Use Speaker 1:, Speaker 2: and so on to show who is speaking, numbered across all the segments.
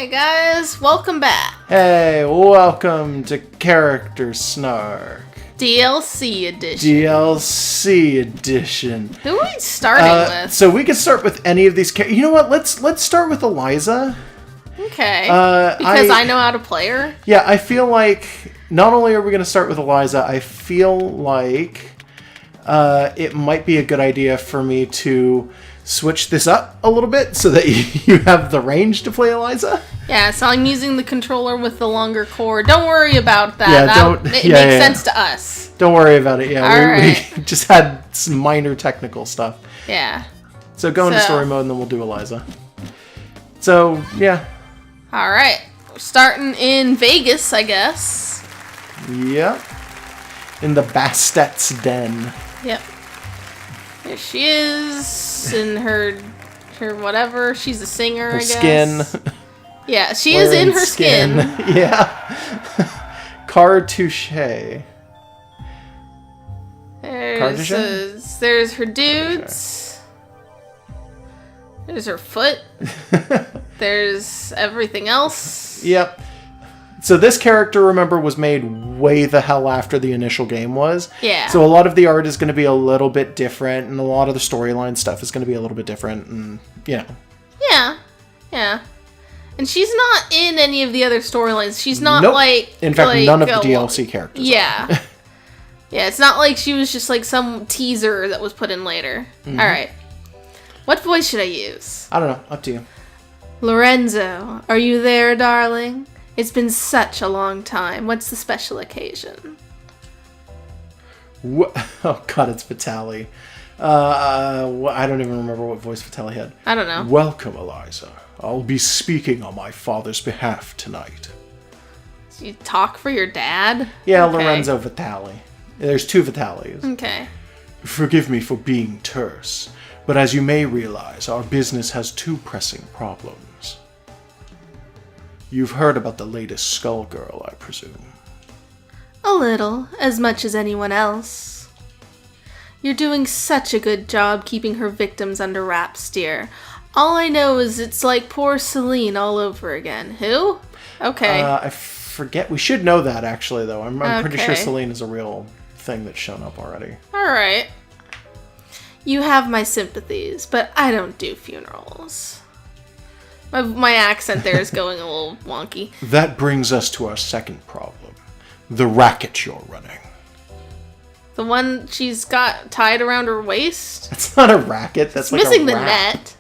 Speaker 1: Hey guys, welcome back.
Speaker 2: Hey, welcome to Character Snark.
Speaker 1: DLC edition.
Speaker 2: DLC edition.
Speaker 1: Who are we starting with?
Speaker 2: So we can start with any of these characters. You know what? Let's start with Eliza.
Speaker 1: Okay. Because I know how to play her.
Speaker 2: Yeah, I feel like not only are we going to start with Eliza, I feel like it might be a good idea for me to switch this up a little bit so that you have the range to play Eliza.
Speaker 1: Yeah, so I'm using the controller with the longer cord. Don't worry about that.
Speaker 2: Yeah,
Speaker 1: it makes sense to us.
Speaker 2: Don't worry about it. Yeah,
Speaker 1: we
Speaker 2: just had some minor technical stuff.
Speaker 1: Yeah.
Speaker 2: So go into story mode and then we'll do Eliza. So, yeah.
Speaker 1: Alright. We're starting in Vegas, I guess.
Speaker 2: Yep. In the Bastet's den.
Speaker 1: Yep. There she is in her whatever. She's a singer, I guess.
Speaker 2: Skin.
Speaker 1: Yeah, she is in her skin.
Speaker 2: Yeah. Cartouche.
Speaker 1: There's her dudes. There's her foot. There's everything else.
Speaker 2: Yep. So this character, remember, was made way the hell after the initial game was.
Speaker 1: Yeah.
Speaker 2: So a lot of the art is going to be a little bit different, and a lot of the storyline stuff is going to be a little bit different, and, you know.
Speaker 1: Yeah. Yeah. And she's not in any of the other storylines. She's not
Speaker 2: In fact, none of the DLC characters
Speaker 1: are. Yeah, it's not like she was just like some teaser that was put in later. Mm-hmm. Alright. What voice should I use?
Speaker 2: I don't know. Up to you.
Speaker 1: Lorenzo, are you there, darling? It's been such a long time. What's the special occasion?
Speaker 2: Oh god, it's Vitaly. I don't even remember what voice Vitaly had.
Speaker 1: I don't know.
Speaker 2: Welcome, Eliza. I'll be speaking on my father's behalf tonight.
Speaker 1: So you talk for your dad?
Speaker 2: Yeah,
Speaker 1: okay.
Speaker 2: Lorenzo Vitaly. There's two Vitalys.
Speaker 1: Okay.
Speaker 2: Forgive me for being terse, but as you may realize, our business has two pressing problems. You've heard about the latest Skullgirl, I presume.
Speaker 1: A little, as much as anyone else. You're doing such a good job keeping her victims under wraps, dear. All I know is it's like poor Celine all over again. Who? Okay.
Speaker 2: I forget. We should know that, actually, though. I'm pretty sure Celine is a real thing that's shown up already.
Speaker 1: Alright. You have my sympathies, but I don't do funerals. My accent there is going a little wonky.
Speaker 2: That brings us to our second problem. The racket you're running.
Speaker 1: The one she's got tied around her waist?
Speaker 2: That's not a racket. That's like
Speaker 1: missing
Speaker 2: a
Speaker 1: the
Speaker 2: wrap.
Speaker 1: net.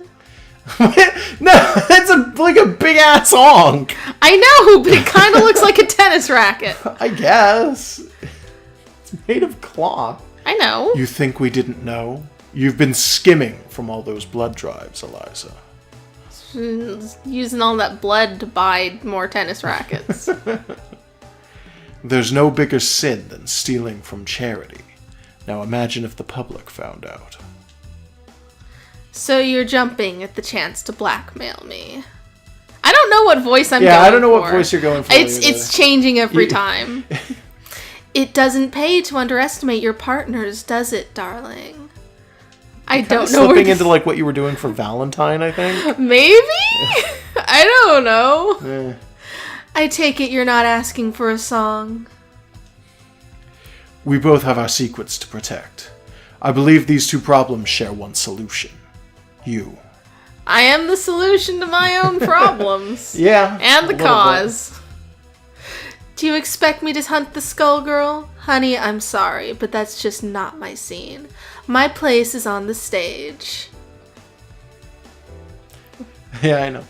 Speaker 2: No, that's like a big ass honk.
Speaker 1: I know, but it kind of looks like a tennis racket.
Speaker 2: I guess. It's made of cloth.
Speaker 1: I know.
Speaker 2: You think we didn't know? You've been skimming from all those blood drives, Eliza.
Speaker 1: Using all that blood to buy more tennis rackets.
Speaker 2: There's no bigger sin than stealing from charity. Now imagine if the public found out.
Speaker 1: So you're jumping at the chance to blackmail me. I don't know what voice I'm going for.
Speaker 2: Yeah, I don't know what voice you're going for.
Speaker 1: It's changing every time. It doesn't pay to underestimate your partners, does it, darling? I don't know.
Speaker 2: Slipping into like what you were doing for Valentine, I think.
Speaker 1: Maybe? I don't know. I take it you're not asking for a song.
Speaker 2: We both have our secrets to protect. I believe these two problems share one solution. You.
Speaker 1: I am the solution to my own problems.
Speaker 2: Yeah.
Speaker 1: And the cause. Do you expect me to hunt the Skullgirl? Honey, I'm sorry, but that's just not my scene. My place is on the stage.
Speaker 2: Yeah, I know.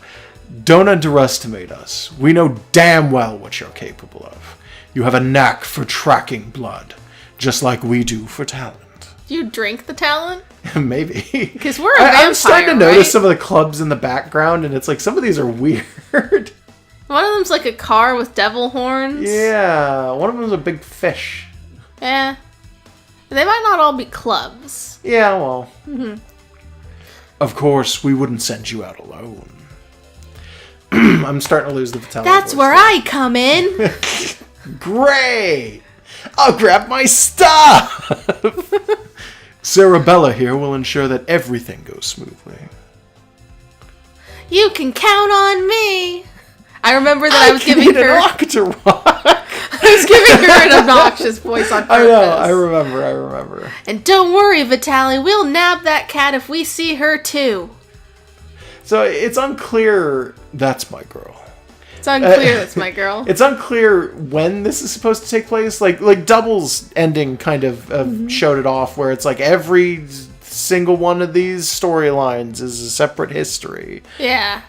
Speaker 2: Don't underestimate us. We know damn well what you're capable of. You have a knack for tracking blood, just like we do for talent.
Speaker 1: Do you drink the talent?
Speaker 2: Maybe.
Speaker 1: Because we're a vampire,
Speaker 2: I'm starting to notice some of the clubs in the background, and it's like some of these are weird.
Speaker 1: One of them's like a car with devil horns.
Speaker 2: Yeah, one of them's a big fish.
Speaker 1: Yeah. They might not all be clubs.
Speaker 2: Yeah, well. Mm-hmm. Of course, we wouldn't send you out alone. I'm starting to lose the vitality.
Speaker 1: That's where I come in.
Speaker 2: Great! I'll grab my stuff! Sarabella here will ensure that everything goes smoothly.
Speaker 1: You can count on me. I remember that I was giving her...
Speaker 2: to rock.
Speaker 1: I was giving her an obnoxious voice on purpose.
Speaker 2: I know, I remember.
Speaker 1: And don't worry, Vitaly, we'll nab that cat if we see her too.
Speaker 2: So it's unclear that's my girl.
Speaker 1: It's unclear that's my girl.
Speaker 2: It's unclear when this is supposed to take place. Like Double's ending kind of showed it off, where it's like every single one of these storylines is a separate history.
Speaker 1: Yeah,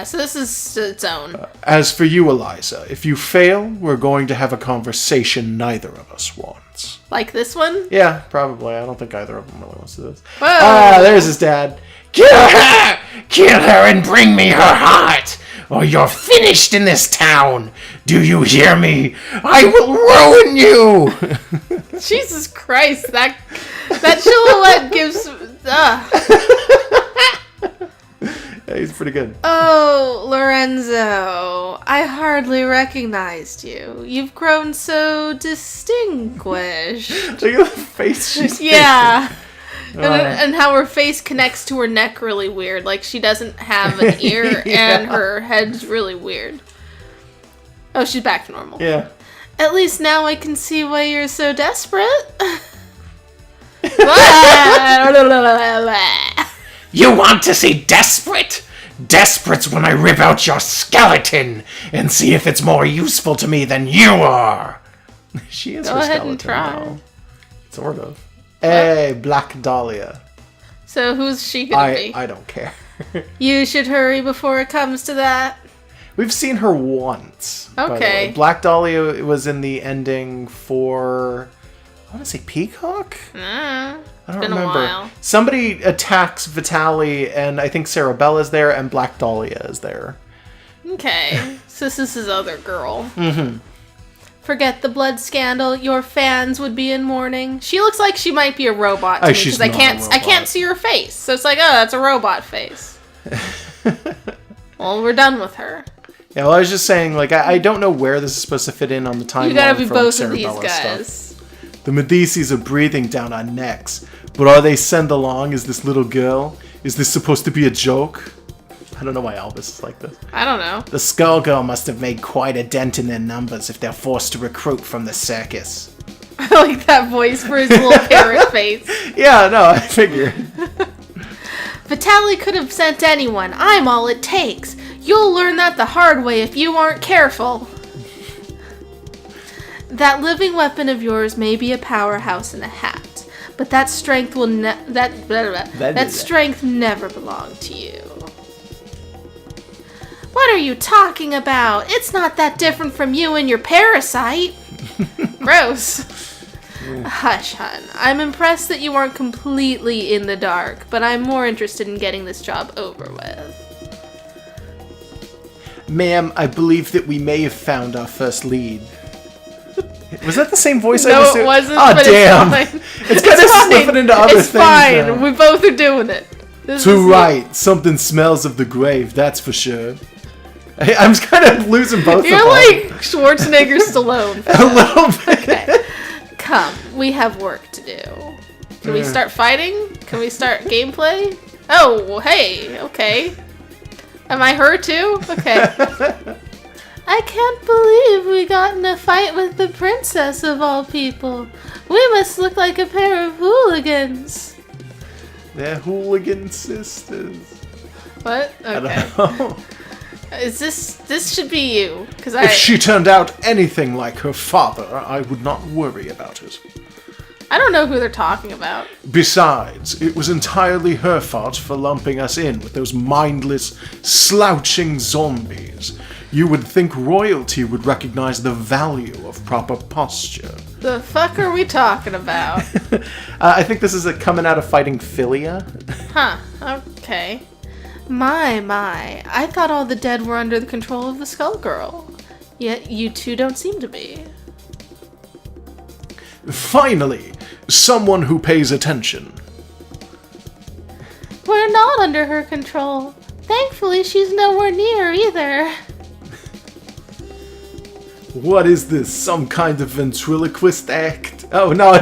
Speaker 1: so this is its own.
Speaker 2: As for you, Eliza, if you fail, we're going to have a conversation neither of us wants.
Speaker 1: Like this one?
Speaker 2: Yeah, probably. I don't think either of them really wants to do this.
Speaker 1: Whoa.
Speaker 2: Ah, there's his dad. Kill her! Kill her and bring me her heart, or you're finished in this town. Do you hear me? I will ruin you!
Speaker 1: Jesus Christ, that silhouette gives...
Speaker 2: Yeah, he's pretty good.
Speaker 1: Oh, Lorenzo, I hardly recognized you. You've grown so distinguished.
Speaker 2: Look at the face she's
Speaker 1: Yeah. And how her face connects to her neck really weird. Like, she doesn't have an ear, and her head's really weird. Oh, she's back to normal.
Speaker 2: Yeah.
Speaker 1: At least now I can see why you're so desperate.
Speaker 3: You want to see desperate? Desperate's when I rip out your skeleton and see if it's more useful to me than you are.
Speaker 2: She is
Speaker 1: Go
Speaker 2: her
Speaker 1: ahead
Speaker 2: skeleton
Speaker 1: and try.
Speaker 2: now. Sort of. Hey, Black Dahlia.
Speaker 1: So who's she gonna be?
Speaker 2: I don't care.
Speaker 1: You should hurry before it comes to that.
Speaker 2: We've seen her once. by the
Speaker 1: Okay.
Speaker 2: way. Black Dahlia was in the ending for... I want to say Peacock?
Speaker 1: Mm,
Speaker 2: I don't
Speaker 1: been
Speaker 2: remember.
Speaker 1: a while.
Speaker 2: Somebody attacks Vitaly, and I think Cerebella's there, and Black Dahlia is there.
Speaker 1: Okay, so this is his other girl. Mm-hmm. Forget the blood scandal. Your fans would be in mourning. She looks like she might be a robot to me
Speaker 2: She's
Speaker 1: because
Speaker 2: not a
Speaker 1: I can't see her face. So it's like, oh, that's a robot face. Well, we're done with her.
Speaker 2: Yeah, well, I was just saying, like, I don't know where this is supposed to fit in on the timeline.
Speaker 1: You gotta be
Speaker 2: for,
Speaker 1: both
Speaker 2: like,
Speaker 1: of these
Speaker 2: Cerebella
Speaker 1: guys.
Speaker 2: stuff. The Medicis are breathing down our necks, but are they sent along as this little girl? Is this supposed to be a joke? I don't know why Albus is like this.
Speaker 1: I don't know.
Speaker 3: The Skullgirl must have made quite a dent in their numbers if they're forced to recruit from the circus.
Speaker 1: I like that voice for his little carrot face.
Speaker 2: Yeah, no, I figured.
Speaker 1: Vitaly could have sent anyone. I'm all it takes. You'll learn that the hard way if you aren't careful. That living weapon of yours may be a powerhouse in a hat, but that strength will that strength never belonged to you. What are you talking about? It's not that different from you and your parasite. Gross. Hush, hun. I'm impressed that you aren't completely in the dark, but I'm more interested in getting this job over with.
Speaker 2: Ma'am, I believe that we may have found our first lead. Was that the same voice I
Speaker 1: No,
Speaker 2: just
Speaker 1: it
Speaker 2: did?
Speaker 1: wasn't,
Speaker 2: Oh,
Speaker 1: but
Speaker 2: damn.
Speaker 1: it's fine.
Speaker 2: It's kind of slipping into other
Speaker 1: it's
Speaker 2: things
Speaker 1: fine.
Speaker 2: now.
Speaker 1: We both are doing it. This
Speaker 2: Too
Speaker 1: is
Speaker 2: right. Something smells of the grave, that's for sure. I'm just kind of losing both
Speaker 1: You're
Speaker 2: of them.
Speaker 1: like Schwarzenegger Stallone.
Speaker 2: A little bit.
Speaker 1: Okay. Come, we have work to do. Can we start fighting? Can we start gameplay? Oh, hey, okay. Am I her too? Okay. I can't believe we got in a fight with the princess of all people. We must look like a pair of hooligans.
Speaker 2: They're hooligan sisters.
Speaker 1: What?
Speaker 2: I
Speaker 1: Okay.
Speaker 2: don't know.
Speaker 1: Is this should be you? Because
Speaker 2: If she turned out anything like her father, I would not worry about it.
Speaker 1: I don't know who they're talking about.
Speaker 2: Besides, it was entirely her fault for lumping us in with those mindless, slouching zombies. You would think royalty would recognize the value of proper posture.
Speaker 1: The fuck are we talking about?
Speaker 2: I think this is coming out of fighting Philia.
Speaker 1: Huh, okay. My, I thought all the dead were under the control of the Skullgirl. Yet you two don't seem to be.
Speaker 2: Finally, someone who pays attention.
Speaker 1: We're not under her control. Thankfully, she's nowhere near either.
Speaker 2: What is this? Some kind of ventriloquist act? Oh, no,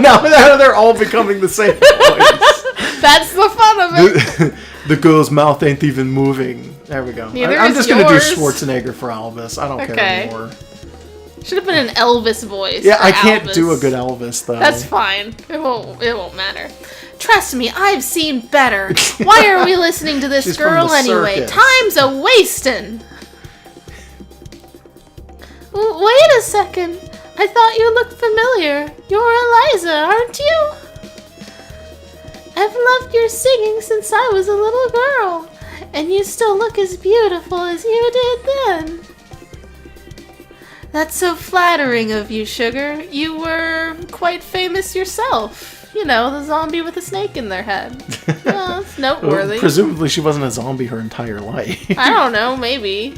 Speaker 2: they're all becoming the same voice.
Speaker 1: That's the fun of it.
Speaker 2: The girl's mouth ain't even moving. There we go.
Speaker 1: Neither
Speaker 2: I'm
Speaker 1: is
Speaker 2: just gonna do
Speaker 1: yours.
Speaker 2: Schwarzenegger for Elvis. I don't care anymore.
Speaker 1: Should have been an Elvis voice.
Speaker 2: Yeah,
Speaker 1: for
Speaker 2: I can't
Speaker 1: Elvis.
Speaker 2: do a good Elvis though.
Speaker 1: That's fine. It won't matter. Trust me, I've seen better. Why are we listening to this
Speaker 2: She's from
Speaker 1: girl
Speaker 2: the
Speaker 1: anyway?
Speaker 2: circus.
Speaker 1: Time's a wastin'. Wait a second. I thought you looked familiar. You're Eliza, aren't you? I've loved your singing since I was a little girl, and you still look as beautiful as you did then. That's so flattering of you, Sugar. You were quite famous yourself. You know, the zombie with a snake in their head. Well, it's noteworthy.
Speaker 2: Presumably she wasn't a zombie her entire life.
Speaker 1: I don't know, maybe.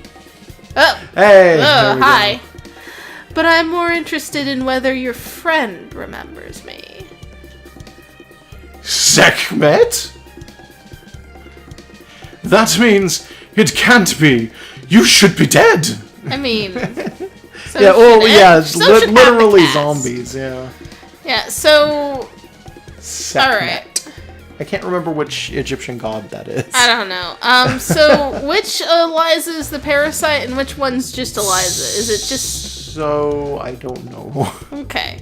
Speaker 1: Oh,
Speaker 2: Hey! there we go.
Speaker 1: hi. But I'm more interested in whether your friend remembers me.
Speaker 2: Sekhmet? That means it can't be. You should be dead.
Speaker 1: I mean, so
Speaker 2: Yeah, oh
Speaker 1: should
Speaker 2: yeah,
Speaker 1: it.
Speaker 2: it's
Speaker 1: So should half the
Speaker 2: literally
Speaker 1: cast.
Speaker 2: zombies, yeah.
Speaker 1: Yeah, so,
Speaker 2: Sekhmet.
Speaker 1: alright.
Speaker 2: I can't remember which Egyptian god that is.
Speaker 1: I don't know. So which Eliza is the parasite and which one's just Eliza? Is it just...
Speaker 2: So, I don't know.
Speaker 1: Okay.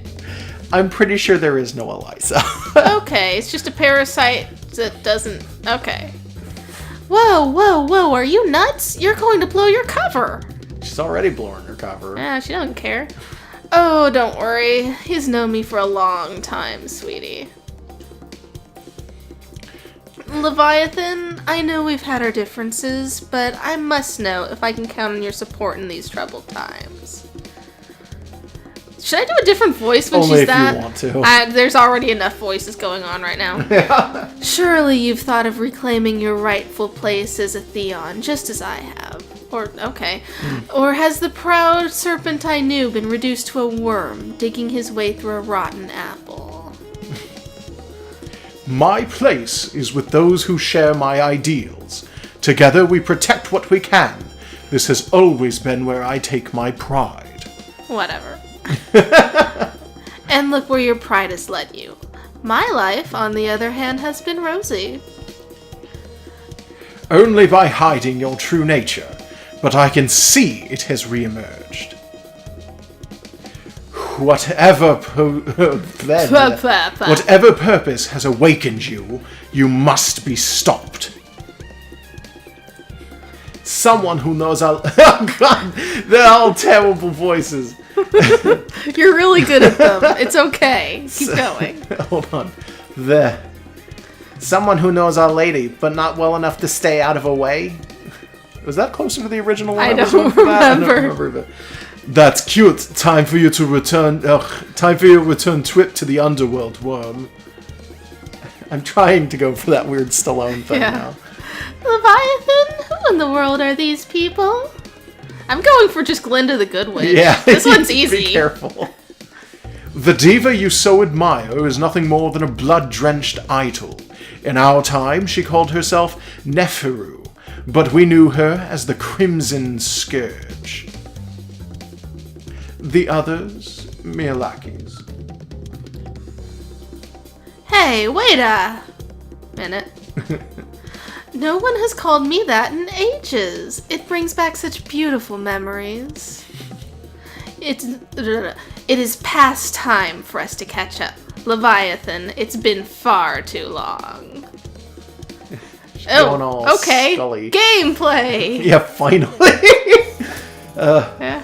Speaker 2: I'm pretty sure there is no Eliza.
Speaker 1: Okay, it's just a parasite that doesn't... Okay. Whoa, whoa, whoa, are you nuts? You're going to blow your cover.
Speaker 2: She's already blowing her cover.
Speaker 1: Yeah, she doesn't care. Oh, don't worry. He's known me for a long time, sweetie. Leviathan, I know we've had our differences, but I must know if I can count on your support in these troubled times. Should I do a different voice when
Speaker 2: Only
Speaker 1: she's
Speaker 2: if you
Speaker 1: that?
Speaker 2: want to.
Speaker 1: There's already enough voices going on right now. Surely you've thought of reclaiming your rightful place as a Theon, just as I have. Or, okay. Or has the proud serpent I knew been reduced to a worm, digging his way through a rotten apple?
Speaker 2: My place is with those who share my ideals. Together we protect what we can. This has always been where I take my pride.
Speaker 1: Whatever. And look where your pride has led you. My life, on the other hand, has been rosy.
Speaker 2: Only by hiding your true nature, but I can see it has re-emerged. Whatever whatever purpose has awakened you, you must be stopped. Someone who knows how... Oh god, they're all terrible voices.
Speaker 1: You're really good at them. It's okay. Keep going.
Speaker 2: Hold on. There. Someone who knows Our Lady, but not well enough to stay out of her way. Was that closer to the original one?
Speaker 1: I
Speaker 2: was
Speaker 1: don't
Speaker 2: looking at?
Speaker 1: remember.
Speaker 2: I don't remember. But... That's cute. Time for you to return. Time for your return trip to the underworld, worm. I'm trying to go for that weird Stallone thing now.
Speaker 1: Leviathan? Who in the world are these people? I'm going for just Glinda the Good Witch.
Speaker 2: Yeah,
Speaker 1: This one's
Speaker 2: be
Speaker 1: easy.
Speaker 2: careful. The diva you so admire is nothing more than a blood-drenched idol. In our time, she called herself Neferu, but we knew her as the Crimson Scourge. The others, mere lackeys.
Speaker 1: Hey, wait a minute. No one has called me that in ages. It brings back such beautiful memories. It is past time for us to catch up. Leviathan, it's been far too long.
Speaker 2: Going all
Speaker 1: okay.
Speaker 2: Scully.
Speaker 1: Gameplay.
Speaker 2: Yeah, finally.
Speaker 1: Yeah.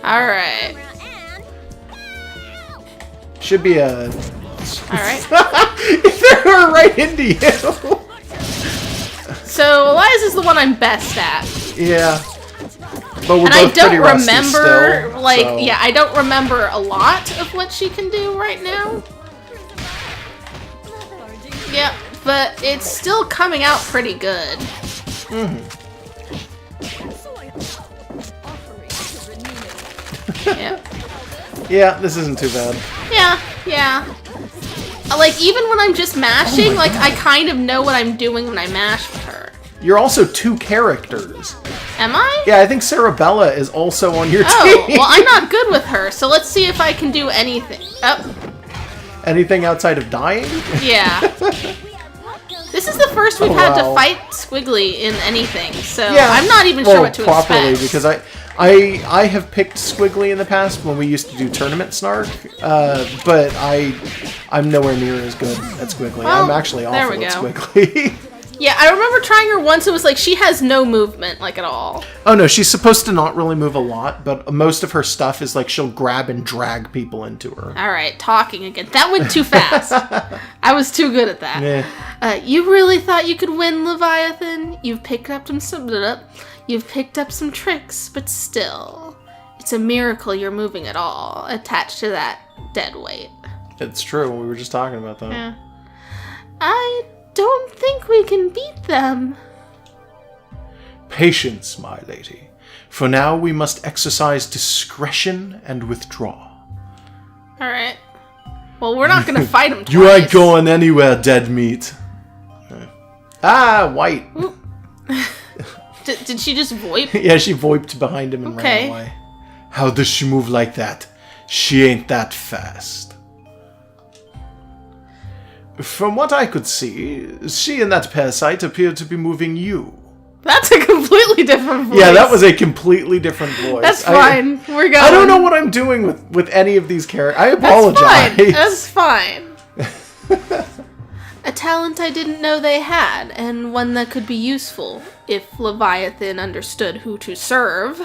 Speaker 1: All right.
Speaker 2: Should be a...
Speaker 1: All right.
Speaker 2: They're right into you.
Speaker 1: So Eliza's the one I'm best at.
Speaker 2: Yeah. But we're
Speaker 1: And I
Speaker 2: both pretty
Speaker 1: don't
Speaker 2: rusty
Speaker 1: remember,
Speaker 2: still,
Speaker 1: like,
Speaker 2: so-
Speaker 1: yeah, I don't remember a lot of what she can do right now. Yeah, but it's still coming out pretty good. Yeah.
Speaker 2: Yeah, this isn't too bad.
Speaker 1: Yeah. Like, even when I'm just mashing, like, I kind of know what I'm doing when I mash with her.
Speaker 2: You're also two characters.
Speaker 1: Am I?
Speaker 2: Yeah, I think Sarabella is also on your
Speaker 1: Oh,
Speaker 2: team.
Speaker 1: well, I'm not good with her, so let's see if I can do anything. Oh,
Speaker 2: Anything outside of dying?
Speaker 1: yeah. This is the first we've had to fight Squiggly in anything, so I'm not even sure what to
Speaker 2: properly,
Speaker 1: expect.
Speaker 2: Because I have picked Squiggly in the past when we used to do tournament Snark, but I'm nowhere near as good at Squiggly.
Speaker 1: Well,
Speaker 2: I'm actually awful
Speaker 1: there we
Speaker 2: at
Speaker 1: go.
Speaker 2: Squiggly.
Speaker 1: Yeah, I remember trying her once. It was like she has no movement, like at all.
Speaker 2: Oh no, she's supposed to not really move a lot, but most of her stuff is like she'll grab and drag people into her.
Speaker 1: All right, talking again. That went too fast. I was too good at that.
Speaker 2: Yeah.
Speaker 1: You really thought you could win, Leviathan? You've picked up some tricks, but still, it's a miracle you're moving at all, attached to that dead weight.
Speaker 2: It's true. We were just talking about that.
Speaker 1: Yeah. I don't think we can beat them.
Speaker 2: Patience, my lady. For now, we must exercise discretion and withdraw.
Speaker 1: All right. Well, we're not going to fight them twice.
Speaker 2: You ain't going anywhere, dead meat. White.
Speaker 1: Did she just VoIP?
Speaker 2: Yeah, she VoIPed behind him and ran away. How does she move like that? She ain't that fast. From what I could see, she and that parasite appeared to be moving you.
Speaker 1: That's a completely different voice.
Speaker 2: Yeah, that was a completely different voice.
Speaker 1: That's fine. We're going.
Speaker 2: I don't know what I'm doing with any of these characters. I apologize.
Speaker 1: That's fine. A talent I didn't know they had, and one that could be useful if Leviathan understood who to serve.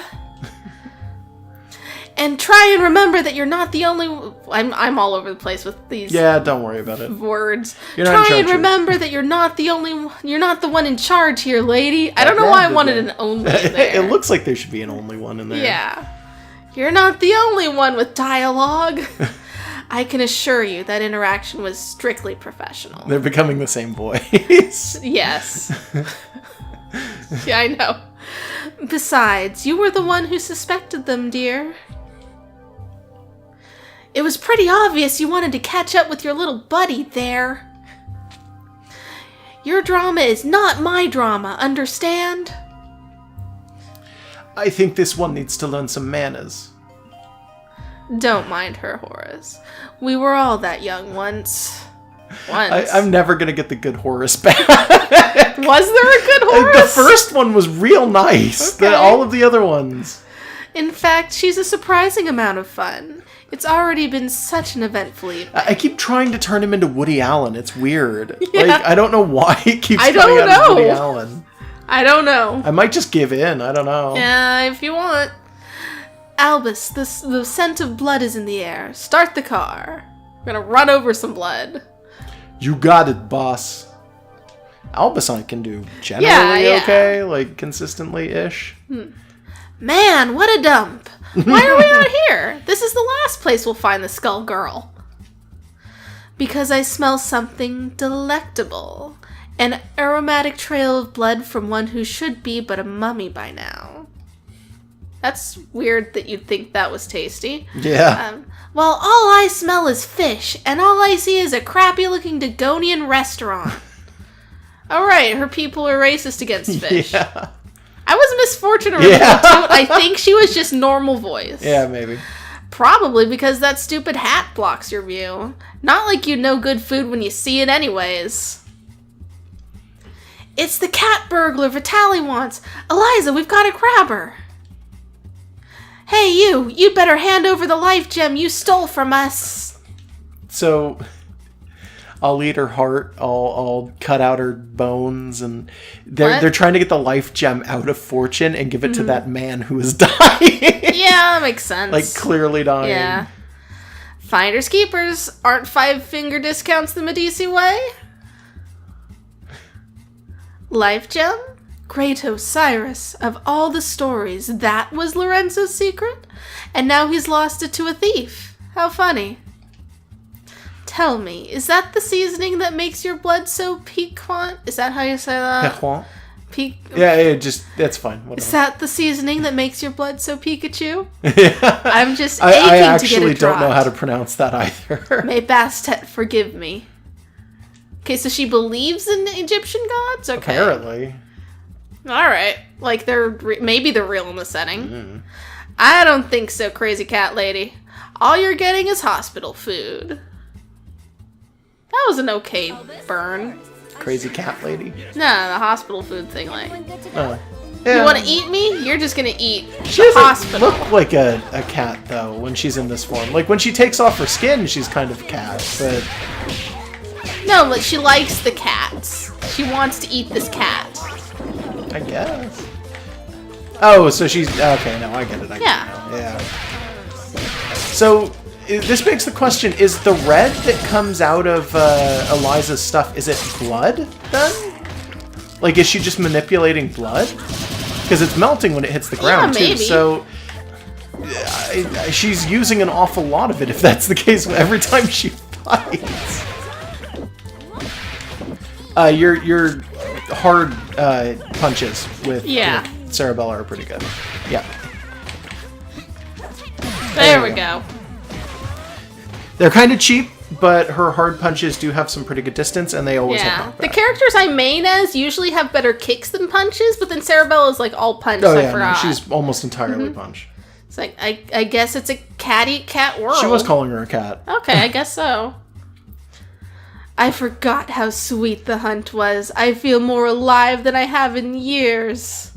Speaker 1: And try and remember that you're not the only... I'm all over the place with these...
Speaker 2: Yeah, don't worry about it.
Speaker 1: ...words.
Speaker 2: You're not in
Speaker 1: Try and
Speaker 2: charge
Speaker 1: remember that you're not the only... You're not the one in charge here, lady. I don't know why I wanted an only there.
Speaker 2: It looks like there should be an only one in there.
Speaker 1: Yeah. You're not the only one with dialogue. I can assure you that interaction was strictly professional.
Speaker 2: They're becoming the same voice.
Speaker 1: Yes. Yeah, I know. Besides, you were the one who suspected them, dear. It was pretty obvious you wanted to catch up with your little buddy there. Your drama is not my drama, understand?
Speaker 2: I think this one needs to learn some manners.
Speaker 1: Don't mind her, Horace. We were all that young once.
Speaker 2: I'm never going to get the good Horace back.
Speaker 1: Was there a good Horace?
Speaker 2: The first one was real nice.
Speaker 1: Okay.
Speaker 2: All of the other ones.
Speaker 1: In fact, she's a surprising amount of fun. It's already been such an eventful evening.
Speaker 2: I keep trying to turn him into Woody Allen. It's weird.
Speaker 1: Yeah.
Speaker 2: Like, I don't know why it keeps coming out as Woody Allen.
Speaker 1: I don't know.
Speaker 2: I might just give in. I don't know.
Speaker 1: Yeah, if you want. Albus, the scent of blood is in the air. Start the car. We're gonna run over some blood.
Speaker 2: You got it, boss. Albus I can do generally okay, like consistently-ish.
Speaker 1: Man, what a dump. Why are we out here? This is the last place we'll find the Skull Girl. Because I smell something delectable. An aromatic trail of blood from one who should be but a mummy by now. That's weird that you'd think that was tasty.
Speaker 2: Yeah.
Speaker 1: Well, all I smell is fish, and all I see is a crappy-looking Dagonian restaurant. Alright, her people are racist against fish.
Speaker 2: Yeah.
Speaker 1: I was Ms.Fortune originally, too. I think she was just normal voice.
Speaker 2: Yeah, maybe.
Speaker 1: Probably because that stupid hat blocks your view. Not like you know good food when you see it anyways. It's the cat burglar Vitaly wants. Eliza, we've got to grab her. Hey, you'd better hand over the life gem you stole from us.
Speaker 2: So, I'll eat her heart, I'll cut out her bones, and they're trying to get the life gem out of Fortune and give it to that man who is dying.
Speaker 1: Yeah, that makes sense.
Speaker 2: Like, clearly dying.
Speaker 1: Yeah. Finders keepers. Aren't 5-finger discounts the Medici way? Life gem? Great Osiris, of all the stories, that was Lorenzo's secret? And now he's lost it to a thief. How funny. Tell me, is that the seasoning that makes your blood so piquant? Is that how you say that?
Speaker 2: Piquant? Yeah, that's fine. Whatever.
Speaker 1: Is that the seasoning that makes your blood so Pikachu?
Speaker 2: Yeah.
Speaker 1: I'm just aching
Speaker 2: I
Speaker 1: to
Speaker 2: actually
Speaker 1: get it
Speaker 2: don't know
Speaker 1: dropped.
Speaker 2: how to pronounce that either.
Speaker 1: May Bastet forgive me. Okay, so she believes in Egyptian gods? Okay.
Speaker 2: Apparently.
Speaker 1: Alright. Like, maybe they're real in the setting. I don't think so, crazy cat lady. All you're getting is hospital food. That was an okay burn.
Speaker 2: crazy cat lady?
Speaker 1: No, the hospital food thing, like.
Speaker 2: Oh. Yeah.
Speaker 1: You want to eat me? You're just gonna eat
Speaker 2: She
Speaker 1: the
Speaker 2: doesn't
Speaker 1: hospital.
Speaker 2: look like a cat, though, when she's in this form. Like, when she takes off her skin, she's kind of cat, but...
Speaker 1: No, but she likes the cats. She wants to eat this cat.
Speaker 2: I guess. Oh, so she's... Okay, no, I get it. I get
Speaker 1: Yeah.
Speaker 2: it now. Yeah. So, this begs the question, is the red that comes out of Eliza's stuff, is it blood, then? Like, is she just manipulating blood? Because it's melting when it hits the ground,
Speaker 1: maybe.
Speaker 2: too, so... she's using an awful lot of it, if that's the case, every time she fights. Your hard punches with Cerebella are pretty good. Yeah.
Speaker 1: There we go.
Speaker 2: They're kind of cheap, but her hard punches do have some pretty good distance, and they always have knockback.
Speaker 1: The characters I main as usually have better kicks than punches, but then Cerebella's like all punch,
Speaker 2: Oh,
Speaker 1: so
Speaker 2: yeah,
Speaker 1: I forgot.
Speaker 2: no, she's almost entirely punch.
Speaker 1: It's like, I guess it's a cat-eat-cat world.
Speaker 2: She was calling her a cat.
Speaker 1: Okay, I guess so. I forgot how sweet the hunt was. I feel more alive than I have in years.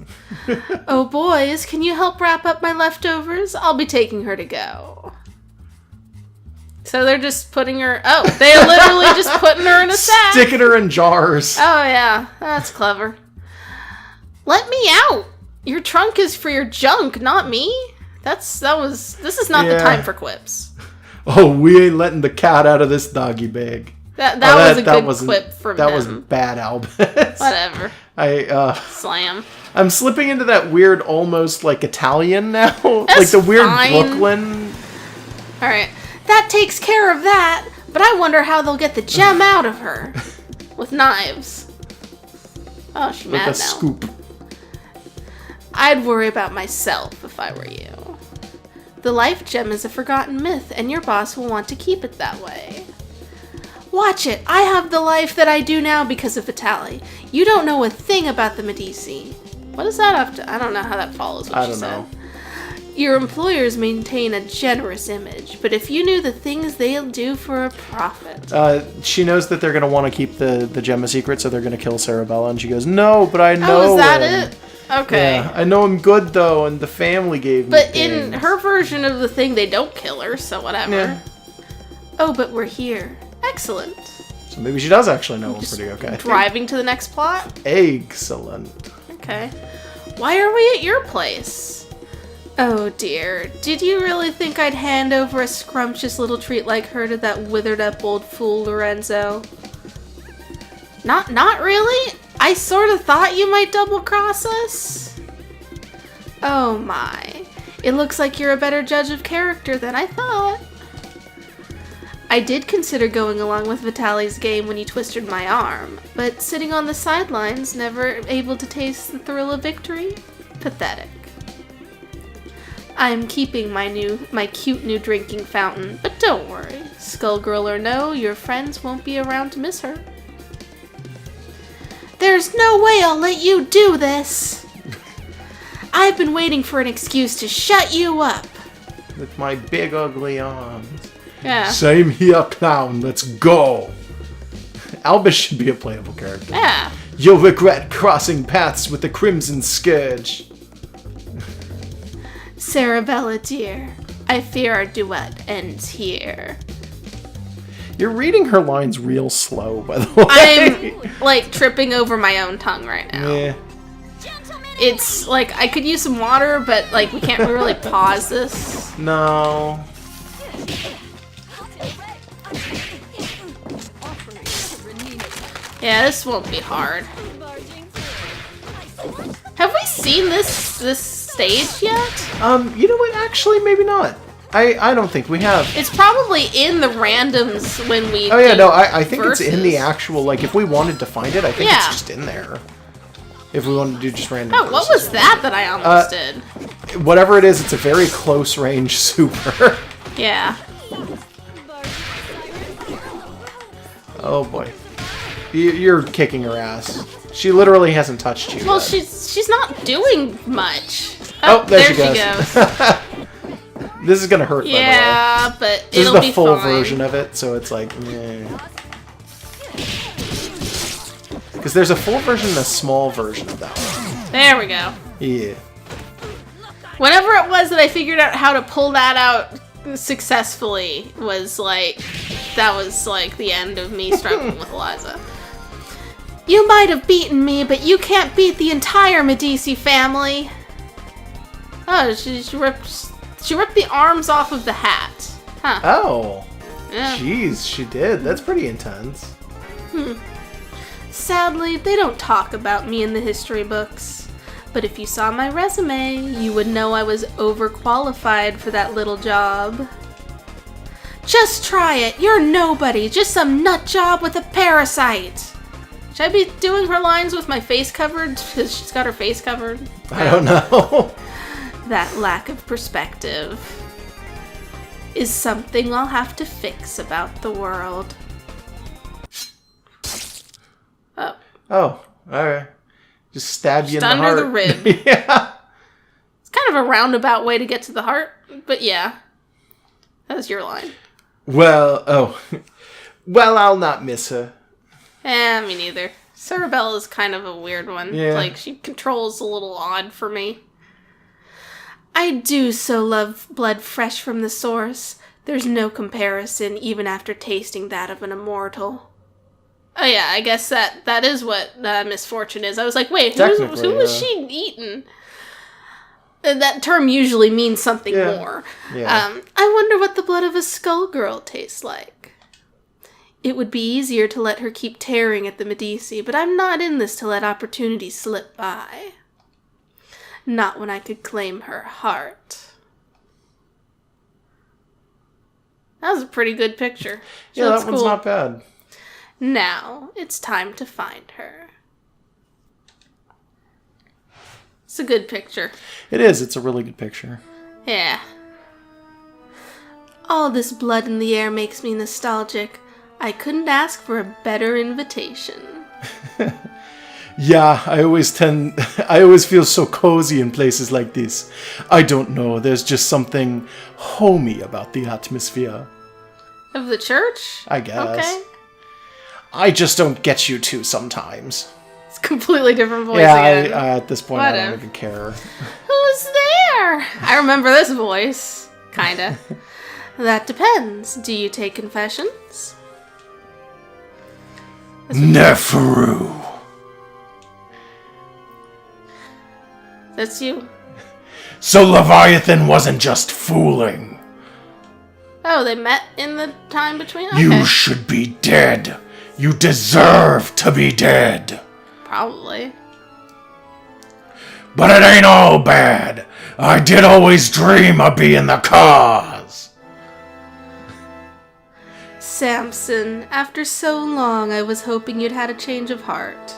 Speaker 1: Oh, boys, can you help wrap up my leftovers? I'll be taking her to go. So they're just putting her... Oh, they're literally just putting her in a sack.
Speaker 2: Sticking her in jars.
Speaker 1: Oh, yeah. That's clever. Let me out. Your trunk is for your junk, not me. This is not the time for quips.
Speaker 2: Oh, we ain't letting the cat out of this doggy bag.
Speaker 1: That was a good quip from
Speaker 2: That
Speaker 1: him.
Speaker 2: was bad, Albus.
Speaker 1: Whatever.
Speaker 2: Slam.
Speaker 1: Slam.
Speaker 2: I'm slipping into that weird, almost like Italian now.
Speaker 1: That's
Speaker 2: like the weird
Speaker 1: fine.
Speaker 2: Brooklyn.
Speaker 1: Alright. That takes care of that, but I wonder how they'll get the gem out of her. With knives. Oh, she's mad now.
Speaker 2: With a scoop.
Speaker 1: I'd worry about myself if I were you. The life gem is a forgotten myth, and your boss will want to keep it that way. Watch it! I have the life that I do now because of Vitaly. You don't know a thing about the Medici. What does that have to... I don't know how that follows what she said. Your employers maintain a generous image, but if you knew the things they'll do for a profit...
Speaker 2: she knows that they're going to want to keep the gem a secret, so they're going to kill Cerebella, and she goes, no, but I know
Speaker 1: Oh, is that it? Okay.
Speaker 2: Yeah, I know I'm good, though, and the family gave me
Speaker 1: But
Speaker 2: things.
Speaker 1: in her version of the thing, they don't kill her, so whatever.
Speaker 2: Yeah.
Speaker 1: Oh, but we're here. Excellent.
Speaker 2: So maybe she does actually know I'm pretty okay.
Speaker 1: Driving to the next plot?
Speaker 2: Excellent.
Speaker 1: Okay. Why are we at your place? Oh dear. Did you really think I'd hand over a scrumptious little treat like her to that withered up old fool Lorenzo? Not really? I sort of thought you might double-cross us. Oh my. It looks like you're a better judge of character than I thought. I did consider going along with Vitaly's game when he twisted my arm, but sitting on the sidelines, never able to taste the thrill of victory? Pathetic. I'm keeping my cute new drinking fountain, but don't worry. Skullgirl or no, your friends won't be around to miss her. There's no way I'll let you do this! I've been waiting for an excuse to shut you up!
Speaker 2: With my big ugly arms.
Speaker 1: Yeah.
Speaker 2: Same here, clown. Let's go. Albus should be a playable character.
Speaker 1: Yeah.
Speaker 2: You'll regret crossing paths with the Crimson Scourge.
Speaker 1: Cerebella, dear, I fear our duet ends here.
Speaker 2: You're reading her lines real slow, by the way.
Speaker 1: I'm, like, tripping over my own tongue right now.
Speaker 2: Yeah.
Speaker 1: It's, like, I could use some water, but, like, we can't really pause this.
Speaker 2: No.
Speaker 1: Yeah, this won't be hard. Have we seen this stage yet?
Speaker 2: You know what? Actually, maybe not. I don't think we have.
Speaker 1: It's probably in the randoms when we.
Speaker 2: Oh yeah, no, I think
Speaker 1: versus.
Speaker 2: it's in the actual. Like, if we wanted to find it, I think it's
Speaker 1: Yeah.
Speaker 2: just in there. If we wanted to do just random.
Speaker 1: Oh, what was that I almost did?
Speaker 2: Whatever it is, it's a very close range super.
Speaker 1: Yeah.
Speaker 2: Oh boy, you're kicking her ass. She literally hasn't touched you.
Speaker 1: Well,
Speaker 2: yet.
Speaker 1: she's not doing much.
Speaker 2: Oh, there she
Speaker 1: goes.
Speaker 2: This is gonna hurt.
Speaker 1: Yeah,
Speaker 2: by the way.
Speaker 1: but
Speaker 2: This
Speaker 1: it'll
Speaker 2: is the
Speaker 1: be
Speaker 2: full
Speaker 1: fine.
Speaker 2: version of it, so it's like. Because there's a full version and a small version of that one.
Speaker 1: There we go.
Speaker 2: Yeah.
Speaker 1: Whenever it was that I figured out how to pull that out successfully was like, that was like the end of me struggling with Eliza. You might have beaten me, but you can't beat the entire Medici family. Oh, she ripped the arms off of the hat. Huh.
Speaker 2: Oh.
Speaker 1: Yeah.
Speaker 2: Jeez, she did. That's pretty intense.
Speaker 1: Sadly, they don't talk about me in the history books. But if you saw my resume, you would know I was overqualified for that little job. Just try it. You're nobody. Just some nut job with a parasite. Should I be doing her lines with my face covered? Because she's got her face covered.
Speaker 2: I don't know.
Speaker 1: That lack of perspective is something I'll have to fix about the world. Oh.
Speaker 2: Oh, alright. Just stab you in the
Speaker 1: Under
Speaker 2: heart.
Speaker 1: the rib.
Speaker 2: Yeah.
Speaker 1: It's kind of a roundabout way to get to the heart, but yeah. That's your line.
Speaker 2: Well, I'll not miss her.
Speaker 1: Me neither. Cerebella's kind of a weird one.
Speaker 2: Yeah.
Speaker 1: Like, she controls a little odd for me. I do so love blood fresh from the source. There's no comparison, even after tasting that of an immortal. Oh yeah, I guess that is what ms.fortune is. I was like, wait, who was she eating? That term usually means something more.
Speaker 2: Yeah.
Speaker 1: I wonder what the blood of a Skullgirl tastes like. It would be easier to let her keep tearing at the Medici, but I'm not in this to let opportunities slip by. Not when I could claim her heart. That was a pretty good picture.
Speaker 2: Yeah, that one's not bad.
Speaker 1: Now, it's time to find her. It's a good picture.
Speaker 2: It is. It's a really good picture.
Speaker 1: Yeah. All this blood in the air makes me nostalgic. I couldn't ask for a better invitation.
Speaker 2: Yeah, I always feel so cozy in places like this. I don't know, there's just something homey about the atmosphere.
Speaker 1: Of the church?
Speaker 2: I guess.
Speaker 1: Okay.
Speaker 2: I just don't get you two sometimes.
Speaker 1: It's a completely different voice
Speaker 2: Yeah,
Speaker 1: again.
Speaker 2: at this point, I
Speaker 1: Whatever.
Speaker 2: don't even care.
Speaker 1: Who's there? I remember this voice. Kinda. That depends. Do you take confessions?
Speaker 3: Neferu.
Speaker 1: That's you.
Speaker 3: So Leviathan wasn't just fooling.
Speaker 1: Oh, they met in the time between? Okay.
Speaker 3: You should be dead. You deserve to be dead.
Speaker 1: Probably.
Speaker 3: But it ain't all bad. I did always dream of being the cause.
Speaker 1: Samson, after so long I was hoping you'd had a change of heart.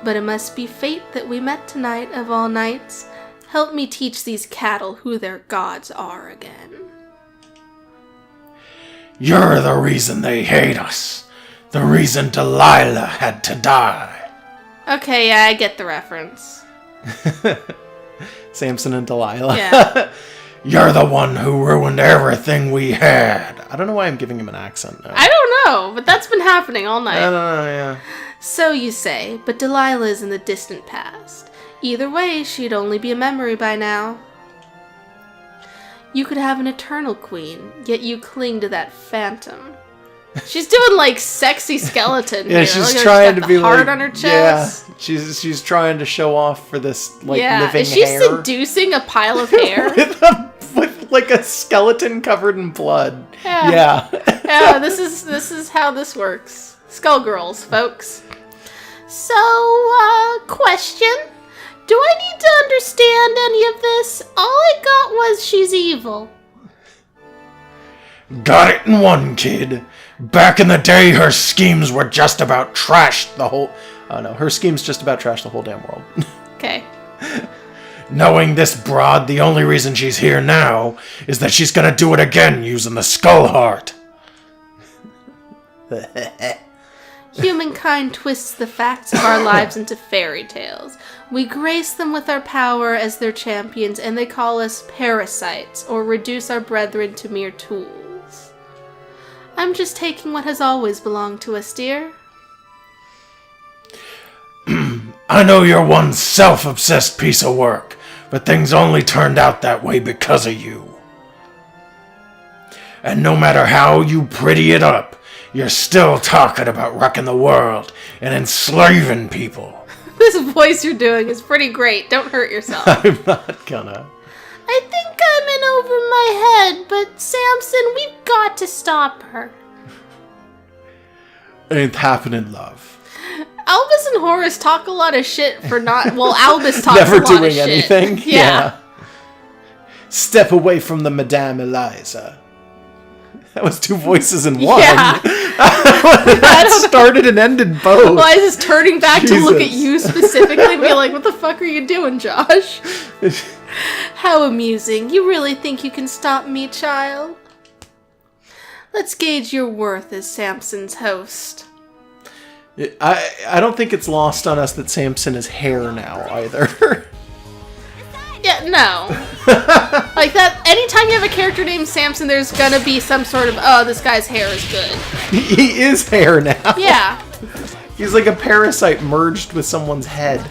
Speaker 1: But it must be fate that we met tonight of all nights. Help me teach these cattle who their gods are again.
Speaker 3: You're the reason they hate us. The reason Delilah had to die.
Speaker 1: Okay, yeah, I get the reference.
Speaker 2: Samson and Delilah.
Speaker 1: Yeah.
Speaker 3: You're the one who ruined everything we had.
Speaker 2: I don't know why I'm giving him an accent now.
Speaker 1: I don't know, but that's been happening all night.
Speaker 2: I don't know, yeah.
Speaker 1: So you say, but Delilah is in the distant past. Either way, she'd only be a memory by now. You could have an eternal queen, yet you cling to that phantom. She's doing like sexy skeleton.
Speaker 2: Yeah,
Speaker 1: here.
Speaker 2: she's
Speaker 1: Look at her,
Speaker 2: trying
Speaker 1: got
Speaker 2: to
Speaker 1: the
Speaker 2: be
Speaker 1: heart
Speaker 2: like,
Speaker 1: on her chest.
Speaker 2: yeah, she's trying to show off for this like living
Speaker 1: is she
Speaker 2: hair
Speaker 1: seducing a pile of hair?
Speaker 2: with like a skeleton covered in blood.
Speaker 1: Yeah.
Speaker 2: Yeah.
Speaker 1: Yeah, this is how this works. Skullgirls, folks. So, question. Do I need to understand any of this? All I got was she's evil.
Speaker 3: Got it in one, kid. Back in the day, her schemes were just about trash the whole...
Speaker 2: Oh no, her scheme's just about trash the whole damn world.
Speaker 1: Okay.
Speaker 3: Knowing this broad, the only reason she's here now is that she's gonna do it again using the skull heart.
Speaker 1: Humankind twists the facts of our lives into fairy tales. We grace them with our power as their champions, and they call us parasites, or reduce our brethren to mere tools. I'm just taking what has always belonged to us, dear.
Speaker 3: I know you're one self-obsessed piece of work, but things only turned out that way because of you. And no matter how you pretty it up, you're still talking about wrecking the world and enslaving people.
Speaker 1: This voice you're doing is pretty great. Don't hurt yourself.
Speaker 2: I'm not gonna.
Speaker 1: I think I'm in over my head, but Samson, we've got to stop her.
Speaker 2: Ain't happening, love.
Speaker 1: Albus and Horace talk a lot of shit for not... Well, Albus talks
Speaker 2: Never
Speaker 1: a lot
Speaker 2: doing
Speaker 1: of shit.
Speaker 2: anything.
Speaker 1: Yeah.
Speaker 2: Step away from the Madame Eliza. That was two voices in one.
Speaker 1: Yeah.
Speaker 2: That started and ended both.
Speaker 1: Eliza's turning back to look at
Speaker 2: Jesus.
Speaker 1: you specifically and be like, what the fuck are you doing, Josh? How amusing. You really think you can stop me, child? Let's gauge your worth as Samson's host.
Speaker 2: I don't think it's lost on us that Samson is hair now, either.
Speaker 1: Yeah, no. Like that, anytime you have a character named Samson, there's gonna be some sort of, oh, this guy's hair is good.
Speaker 2: He is hair now.
Speaker 1: Yeah.
Speaker 2: He's like a parasite merged with someone's head.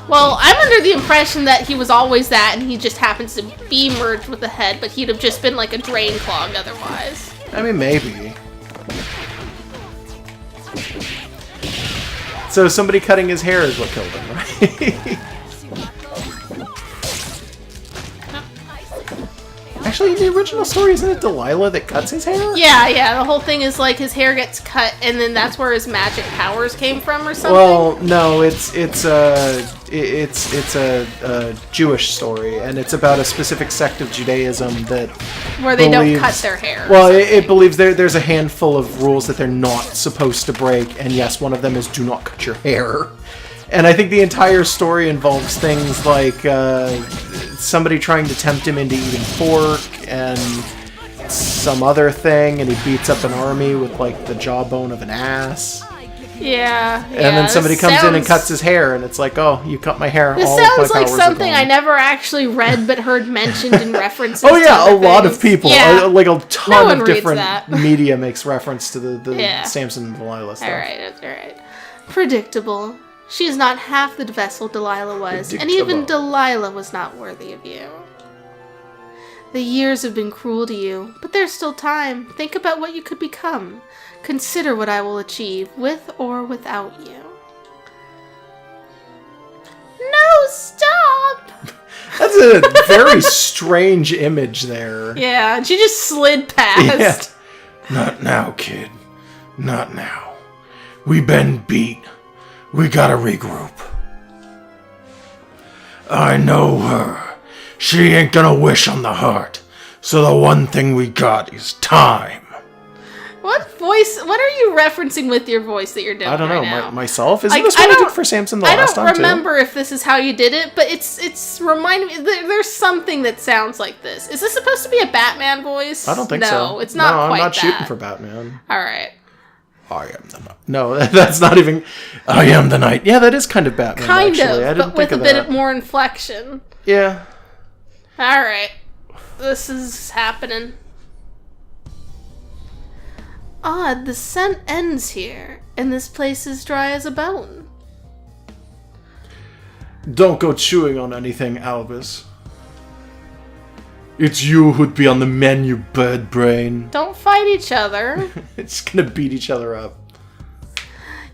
Speaker 1: Well, I'm under the impression that he was always that, and he just happens to be merged with the head, but he'd have just been like a drain clog otherwise.
Speaker 2: I mean, maybe. So somebody cutting his hair is what killed him, right? Actually, in the original story, isn't it Delilah that cuts his hair?
Speaker 1: Yeah, the whole thing is like his hair gets cut, and then that's where his magic powers came from, or something.
Speaker 2: Well, no, it's a Jewish story, and it's about a specific sect of Judaism that
Speaker 1: where they don't cut their hair.
Speaker 2: Well, it believes there's a handful of rules that they're not supposed to break, and yes, one of them is do not cut your hair. And I think the entire story involves things like somebody trying to tempt him into eating pork and some other thing, and he beats up an army with like the jawbone of an ass.
Speaker 1: Yeah.
Speaker 2: And then somebody comes in and cuts his hair, and it's like, oh, you cut my hair.
Speaker 1: This
Speaker 2: all
Speaker 1: sounds
Speaker 2: of my
Speaker 1: like
Speaker 2: powers are
Speaker 1: something
Speaker 2: gone.
Speaker 1: I never actually read but heard mentioned in references.
Speaker 2: Oh yeah,
Speaker 1: to
Speaker 2: a
Speaker 1: other
Speaker 2: lot
Speaker 1: things.
Speaker 2: of people,
Speaker 1: Yeah.
Speaker 2: like a ton
Speaker 1: one
Speaker 2: of
Speaker 1: reads
Speaker 2: different
Speaker 1: that.
Speaker 2: media makes reference to the
Speaker 1: Yeah.
Speaker 2: Samson and Delilah stuff.
Speaker 1: Alright. Predictable. She is not half the vessel Delilah was, and even
Speaker 2: Predictable.
Speaker 1: Delilah was not worthy of you. The years have been cruel to you, but there's still time. Think about what you could become. Consider what I will achieve, with or without you. No, stop!
Speaker 2: That's a very strange image there.
Speaker 1: Yeah, and she just slid past.
Speaker 2: Yeah.
Speaker 3: Not now, kid. Not now. We been beat. We gotta regroup. I know her. She ain't gonna wish on the heart. So the one thing we got is time.
Speaker 1: What are you referencing with your voice that you're doing
Speaker 2: I don't know,
Speaker 1: right now?
Speaker 2: myself? Isn't
Speaker 1: I-
Speaker 2: this
Speaker 1: I
Speaker 2: what I did
Speaker 1: don't-
Speaker 2: for Samson the
Speaker 1: I
Speaker 2: last
Speaker 1: don't
Speaker 2: time,
Speaker 1: remember if this is how you did it, but it's reminding me. There's something that sounds like this. Is this supposed to be a Batman voice?
Speaker 2: too? I don't think
Speaker 1: no,
Speaker 2: so.
Speaker 1: No, it's not
Speaker 2: No,
Speaker 1: quite
Speaker 2: I'm not
Speaker 1: that.
Speaker 2: shooting for Batman.
Speaker 1: All right.
Speaker 3: I am the night.
Speaker 2: No, that's not even...
Speaker 3: I am the night.
Speaker 2: Yeah, that is kind of Batman,
Speaker 1: Kind
Speaker 2: actually. I
Speaker 1: of,
Speaker 2: didn't
Speaker 1: but with
Speaker 2: think
Speaker 1: a
Speaker 2: of
Speaker 1: bit
Speaker 2: that.
Speaker 1: more inflection.
Speaker 2: Yeah.
Speaker 1: All right. This is happening. Odd, the scent ends here, and this place is dry as a bone.
Speaker 2: Don't go chewing on anything, Albus. It's you who'd be on the menu, bird brain.
Speaker 1: Don't fight each other.
Speaker 2: It's gonna beat each other up.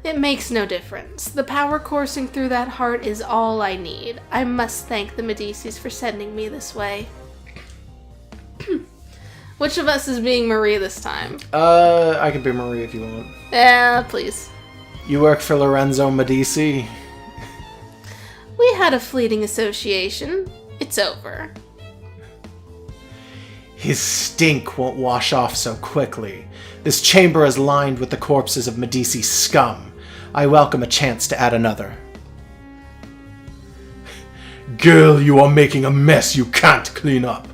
Speaker 1: It makes no difference. The power coursing through that heart is all I need. I must thank the Medicis for sending me this way. Which of us is being Marie this time?
Speaker 2: I can be Marie if you want.
Speaker 1: Yeah, please.
Speaker 2: You work for Lorenzo Medici?
Speaker 1: We had a fleeting association. It's over.
Speaker 2: His stink won't wash off so quickly. This chamber is lined with the corpses of Medici scum. I welcome a chance to add another.
Speaker 3: Girl, you are making a mess you can't clean up.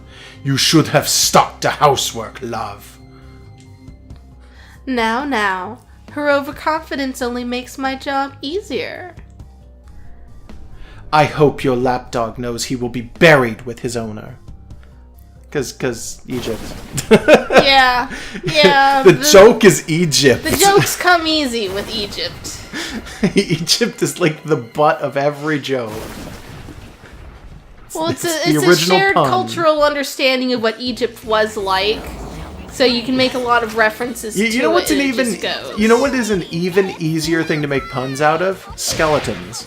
Speaker 3: You should have stopped the housework, love.
Speaker 1: Now. Her overconfidence only makes my job easier.
Speaker 2: I hope your lapdog knows he will be buried with his owner. Cause Egypt.
Speaker 1: Yeah.
Speaker 2: The joke is Egypt.
Speaker 1: The jokes come easy with Egypt.
Speaker 2: Egypt is like the butt of every joke.
Speaker 1: Well, it's
Speaker 2: the
Speaker 1: a
Speaker 2: original
Speaker 1: shared
Speaker 2: pun.
Speaker 1: cultural understanding of what Egypt was like. So you can make a lot of references to
Speaker 2: You know what's
Speaker 1: it,
Speaker 2: an
Speaker 1: and it
Speaker 2: even
Speaker 1: just goes.
Speaker 2: you know what is an even easier thing to make puns out of? Skeletons.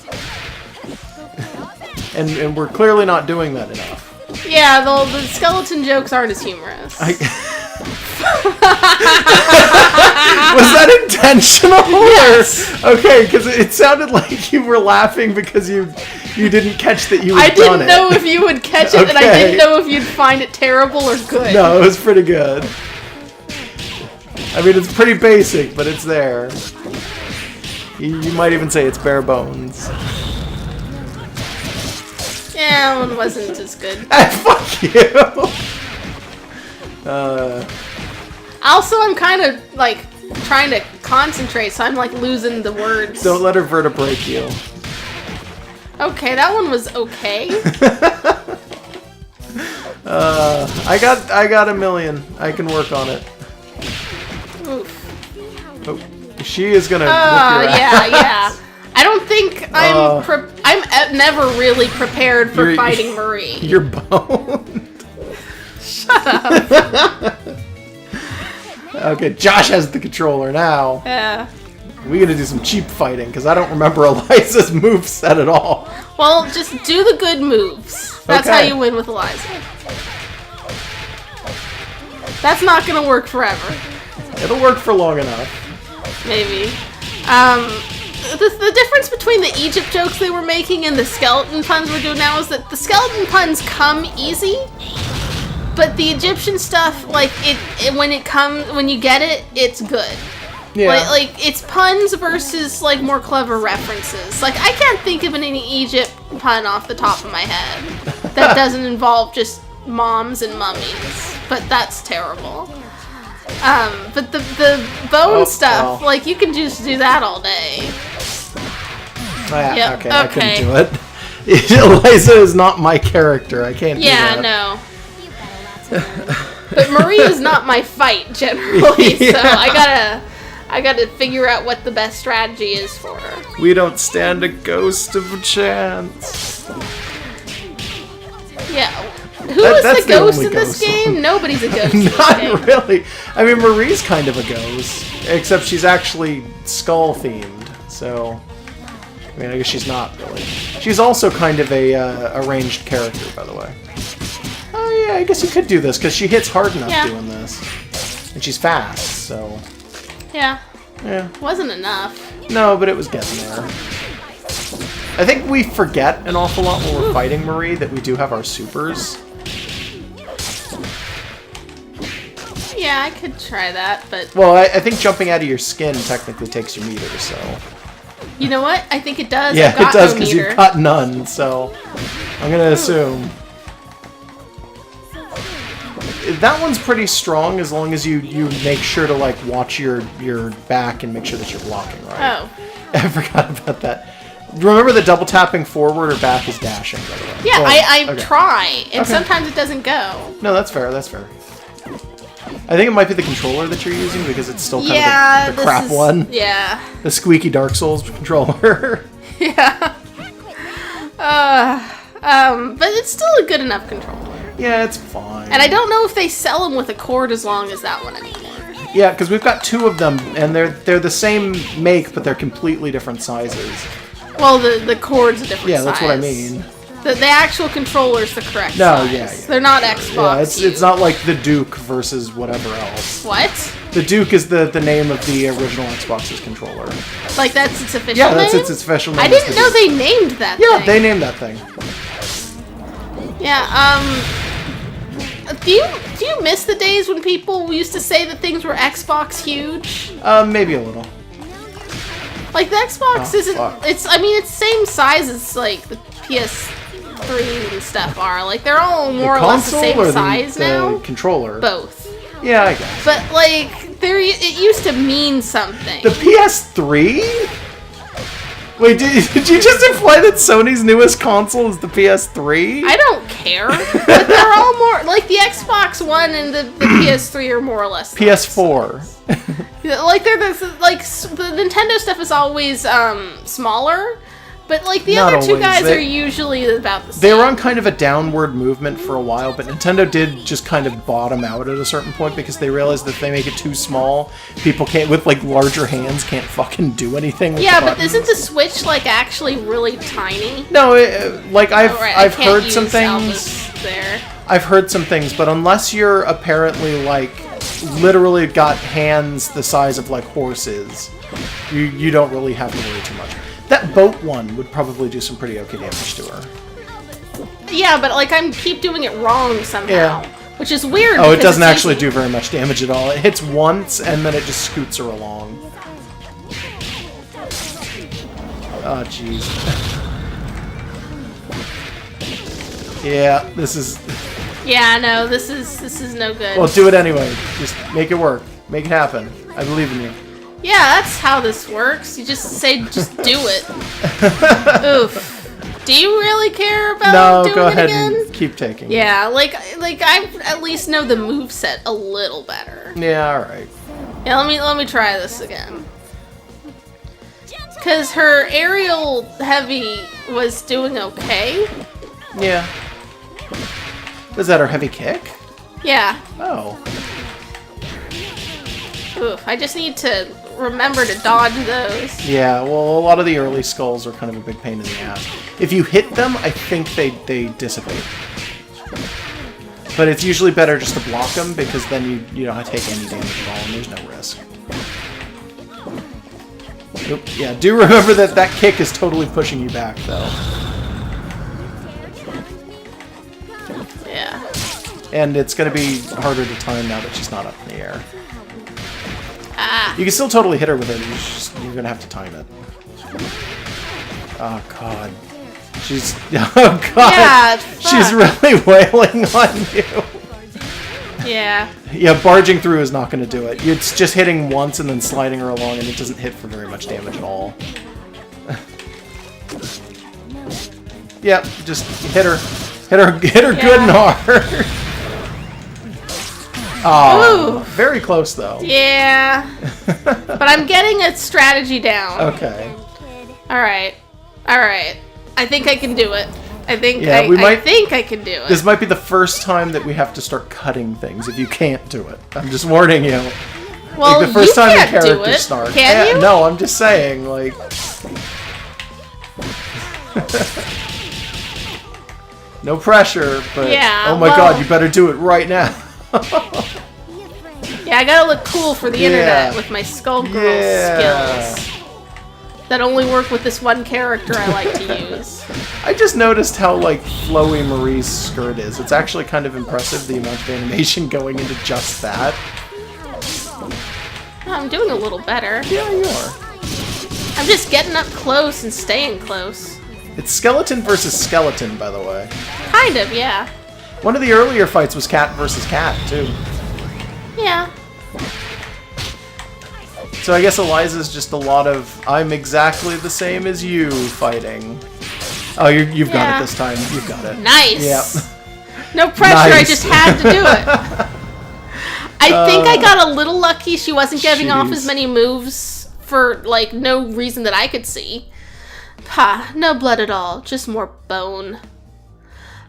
Speaker 2: and we're clearly not doing that enough.
Speaker 1: Yeah, the skeleton jokes aren't as humorous.
Speaker 2: Was that intentional?
Speaker 1: Yes.
Speaker 2: Or, okay, because it sounded like you were laughing because you didn't catch that you had
Speaker 1: I
Speaker 2: done
Speaker 1: didn't
Speaker 2: it.
Speaker 1: know if you would catch it, and I
Speaker 2: Okay.
Speaker 1: didn't know if you'd find it terrible or good.
Speaker 2: No, it was pretty good. I mean, it's pretty basic, but it's there. You might even say it's bare bones.
Speaker 1: Yeah, that one wasn't as good.
Speaker 2: Fuck you!
Speaker 1: Also, I'm kind of, like, trying to concentrate, so I'm, like, losing the words.
Speaker 2: Don't let her Verta break you.
Speaker 1: Okay, that one was okay.
Speaker 2: I got a million. I can work on it.
Speaker 1: Oof.
Speaker 2: Oh, she is gonna whip
Speaker 1: Oh,
Speaker 2: your ass.
Speaker 1: yeah. I don't think I'm never really prepared for
Speaker 2: You're-
Speaker 1: fighting Marie.
Speaker 2: You're boned.
Speaker 1: Shut up.
Speaker 2: Okay, Josh has the controller now.
Speaker 1: Yeah.
Speaker 2: We gotta do some cheap fighting because I don't remember Eliza's moveset at all.
Speaker 1: Well, just do the good moves. That's how
Speaker 2: Okay.
Speaker 1: you win with Eliza. That's not gonna work forever.
Speaker 2: It'll work for long enough.
Speaker 1: Maybe. The difference between the Egypt jokes they were making and the skeleton puns we're doing now is that the skeleton puns come easy, but the Egyptian stuff, like when you get it, it's good.
Speaker 2: Yeah.
Speaker 1: Like it's puns versus like more clever references. Like I can't think of any Egypt pun off the top of my head that doesn't involve just moms and mummies. But that's terrible. But the bone stuff,
Speaker 2: well.
Speaker 1: like you can just do that all day.
Speaker 2: Oh, yeah,
Speaker 1: Yep,
Speaker 2: okay, I
Speaker 1: okay.
Speaker 2: couldn't do it. Eliza is not my character. I can't do
Speaker 1: Yeah,
Speaker 2: that.
Speaker 1: no. But Marie is not my fight generally, so
Speaker 2: Yeah.
Speaker 1: I gotta figure out what the best strategy is for her.
Speaker 2: We don't stand a ghost of a chance.
Speaker 1: Yeah. Who is
Speaker 2: That's
Speaker 1: the
Speaker 2: the
Speaker 1: ghost
Speaker 2: only
Speaker 1: in this
Speaker 2: ghost.
Speaker 1: game? Nobody's a ghost in this
Speaker 2: Not
Speaker 1: game.
Speaker 2: really. I mean, Marie's kind of a ghost, except she's actually skull themed. So, I mean, I guess she's not really. She's also kind of a ranged character, by the way. Oh yeah, I guess you could do this because she hits hard enough
Speaker 1: Yeah.
Speaker 2: doing this, and she's fast. So,
Speaker 1: Yeah.
Speaker 2: yeah.
Speaker 1: Wasn't enough.
Speaker 2: No, but it was getting there. I think we forget an awful lot when we're fighting Marie that we do have our supers.
Speaker 1: Yeah, I could try that, but
Speaker 2: Well, I think jumping out of your skin technically takes your meter, so...
Speaker 1: you know what? I think it does.
Speaker 2: Yeah,
Speaker 1: I've got
Speaker 2: it does
Speaker 1: no
Speaker 2: because
Speaker 1: meter.
Speaker 2: you've got none, so... I'm gonna assume. That one's pretty strong as long as you make sure to, like, watch your back and make sure that you're blocking right.
Speaker 1: Oh.
Speaker 2: I forgot about that. Remember the double tapping forward or back is dashing, by the way.
Speaker 1: Yeah,
Speaker 2: Oh,
Speaker 1: I
Speaker 2: okay.
Speaker 1: try, and
Speaker 2: Okay.
Speaker 1: sometimes it doesn't go.
Speaker 2: No, that's fair, that's fair. I think it might be the controller that you're using because it's still kind
Speaker 1: Yeah,
Speaker 2: of the crap one.
Speaker 1: Yeah.
Speaker 2: The squeaky Dark Souls controller.
Speaker 1: Yeah. But it's still a good enough controller.
Speaker 2: Yeah, it's fine.
Speaker 1: And I don't know if they sell them with a cord as long as that one anymore.
Speaker 2: Yeah, because we've got two of them, and they're the same make, but they're completely different sizes.
Speaker 1: Well, the cord's a different
Speaker 2: Yeah,
Speaker 1: size.
Speaker 2: that's what I mean.
Speaker 1: The actual controller's the correct
Speaker 2: No,
Speaker 1: size.
Speaker 2: yeah.
Speaker 1: They're not Xbox.
Speaker 2: Yeah, it's
Speaker 1: used.
Speaker 2: not like the Duke versus whatever else.
Speaker 1: What?
Speaker 2: The Duke is the name of the original Xbox's controller.
Speaker 1: Like that's its official
Speaker 2: Yeah,
Speaker 1: name?
Speaker 2: that's its official name.
Speaker 1: I didn't know they named that
Speaker 2: Yeah,
Speaker 1: thing.
Speaker 2: they named that thing.
Speaker 1: Yeah, do you miss the days when people used to say that things were Xbox huge?
Speaker 2: Maybe a little.
Speaker 1: Like the Xbox
Speaker 2: Oh,
Speaker 1: isn't.
Speaker 2: fuck.
Speaker 1: It's same size as like the PS3 and stuff are. Like they're all more or less the
Speaker 2: console
Speaker 1: same
Speaker 2: or
Speaker 1: size
Speaker 2: the
Speaker 1: now.
Speaker 2: controller?
Speaker 1: Both.
Speaker 2: Yeah, I guess.
Speaker 1: But like it used to mean something.
Speaker 2: The PS3? Wait, did you just imply that Sony's newest console is the PS3?
Speaker 1: I don't care. care. But they're all more like the Xbox One and the PS3 are more or less.
Speaker 2: PS4.
Speaker 1: Like they're the Nintendo stuff is always smaller. But, like, the
Speaker 2: Not
Speaker 1: other two
Speaker 2: always.
Speaker 1: guys are usually about the same.
Speaker 2: They were on kind of a downward movement for a while, but Nintendo did just kind of bottom out at a certain point because they realized that if they make it too small, people can't, with, like, larger hands, can't fucking do anything with
Speaker 1: Yeah,
Speaker 2: the
Speaker 1: but
Speaker 2: buttons.
Speaker 1: isn't the Switch, like, actually really tiny?
Speaker 2: No, like, I've
Speaker 1: I
Speaker 2: heard
Speaker 1: can't
Speaker 2: some
Speaker 1: use
Speaker 2: things.
Speaker 1: Albus there.
Speaker 2: I've heard some things, but unless you're apparently, like, literally got hands the size of, like, horses, you don't really have to worry too much. That boat one would probably do some pretty okay damage to her.
Speaker 1: Yeah, but, like, I keep doing it wrong somehow.
Speaker 2: Yeah.
Speaker 1: Which is weird.
Speaker 2: Oh, it
Speaker 1: because
Speaker 2: doesn't
Speaker 1: it's
Speaker 2: actually
Speaker 1: easy.
Speaker 2: do very much damage at all. It hits once, and then it just scoots her along. Oh, jeez. Yeah, this is...
Speaker 1: Yeah, no, this is no good.
Speaker 2: Well, do it anyway. Just make it work. Make it happen. I believe in you.
Speaker 1: Yeah, that's how this works. You just say, just do it. Oof. Do you really care about doing
Speaker 2: go
Speaker 1: it
Speaker 2: ahead
Speaker 1: again?
Speaker 2: and keep taking.
Speaker 1: Yeah, like I at least know the moveset a little better.
Speaker 2: Yeah, alright.
Speaker 1: Yeah, let me try this again. Cause her aerial heavy was doing okay.
Speaker 2: Yeah. Was that her heavy kick?
Speaker 1: Yeah.
Speaker 2: Oh.
Speaker 1: Oof. I just need to remember to dodge those.
Speaker 2: Yeah, well, a lot of the early skulls are kind of a big pain in the ass. If you hit them, I think they dissipate. But it's usually better just to block them, because then you don't have to take any damage at all, and there's no risk. Oop, yeah, do remember that kick is totally pushing you back, though.
Speaker 1: Yeah.
Speaker 2: And it's going to be harder to time now that she's not up in the air.
Speaker 1: Ah.
Speaker 2: You can still totally hit her with it, you're going to have to time it. Oh, God. She's... Oh, God!
Speaker 1: Yeah,
Speaker 2: She's
Speaker 1: fuck.
Speaker 2: really wailing on you.
Speaker 1: Yeah.
Speaker 2: Yeah, barging through is not going to do it. It's just hitting once and then sliding her along, and it doesn't hit for very much damage at all. Yep, just hit her. Hit her good and hard. Oh,
Speaker 1: Ooh.
Speaker 2: very close though.
Speaker 1: Yeah. But I'm getting a strategy down.
Speaker 2: Okay.
Speaker 1: Alright. Alright. I think I can do it. I think
Speaker 2: Yeah,
Speaker 1: I think I can do it.
Speaker 2: This might be the first time that we have to start cutting things if you can't do it. I'm just warning you.
Speaker 1: Well,
Speaker 2: Like the first
Speaker 1: you
Speaker 2: time
Speaker 1: can't
Speaker 2: the
Speaker 1: do
Speaker 2: character
Speaker 1: it.
Speaker 2: starts.
Speaker 1: Can you?
Speaker 2: No, I'm just saying, like. No pressure, but
Speaker 1: Yeah,
Speaker 2: oh my
Speaker 1: well-
Speaker 2: god, you better do it right now.
Speaker 1: Yeah, I gotta look cool for the
Speaker 2: Yeah.
Speaker 1: internet with my Skullgirls
Speaker 2: Yeah.
Speaker 1: skills. That only work with this one character I like to use.
Speaker 2: I just noticed how like flowy Marie's skirt is. It's actually kind of impressive the amount of animation going into just that.
Speaker 1: Oh, I'm doing a little better.
Speaker 2: Yeah, you are.
Speaker 1: I'm just getting up close and staying close.
Speaker 2: It's skeleton versus skeleton, by the way.
Speaker 1: Kind of, yeah.
Speaker 2: One of the earlier fights was cat versus cat, too.
Speaker 1: Yeah.
Speaker 2: So I guess Eliza's just a lot of I'm exactly the same as you fighting. Oh, you've got
Speaker 1: Yeah.
Speaker 2: it this time. You've got it.
Speaker 1: Nice.
Speaker 2: Yep.
Speaker 1: No pressure, I
Speaker 2: Nice.
Speaker 1: just had to do it. I think I got a little lucky she wasn't giving off
Speaker 2: jeez.
Speaker 1: as many moves for, like, no reason that I could see. Ha, no blood at all, just more bone.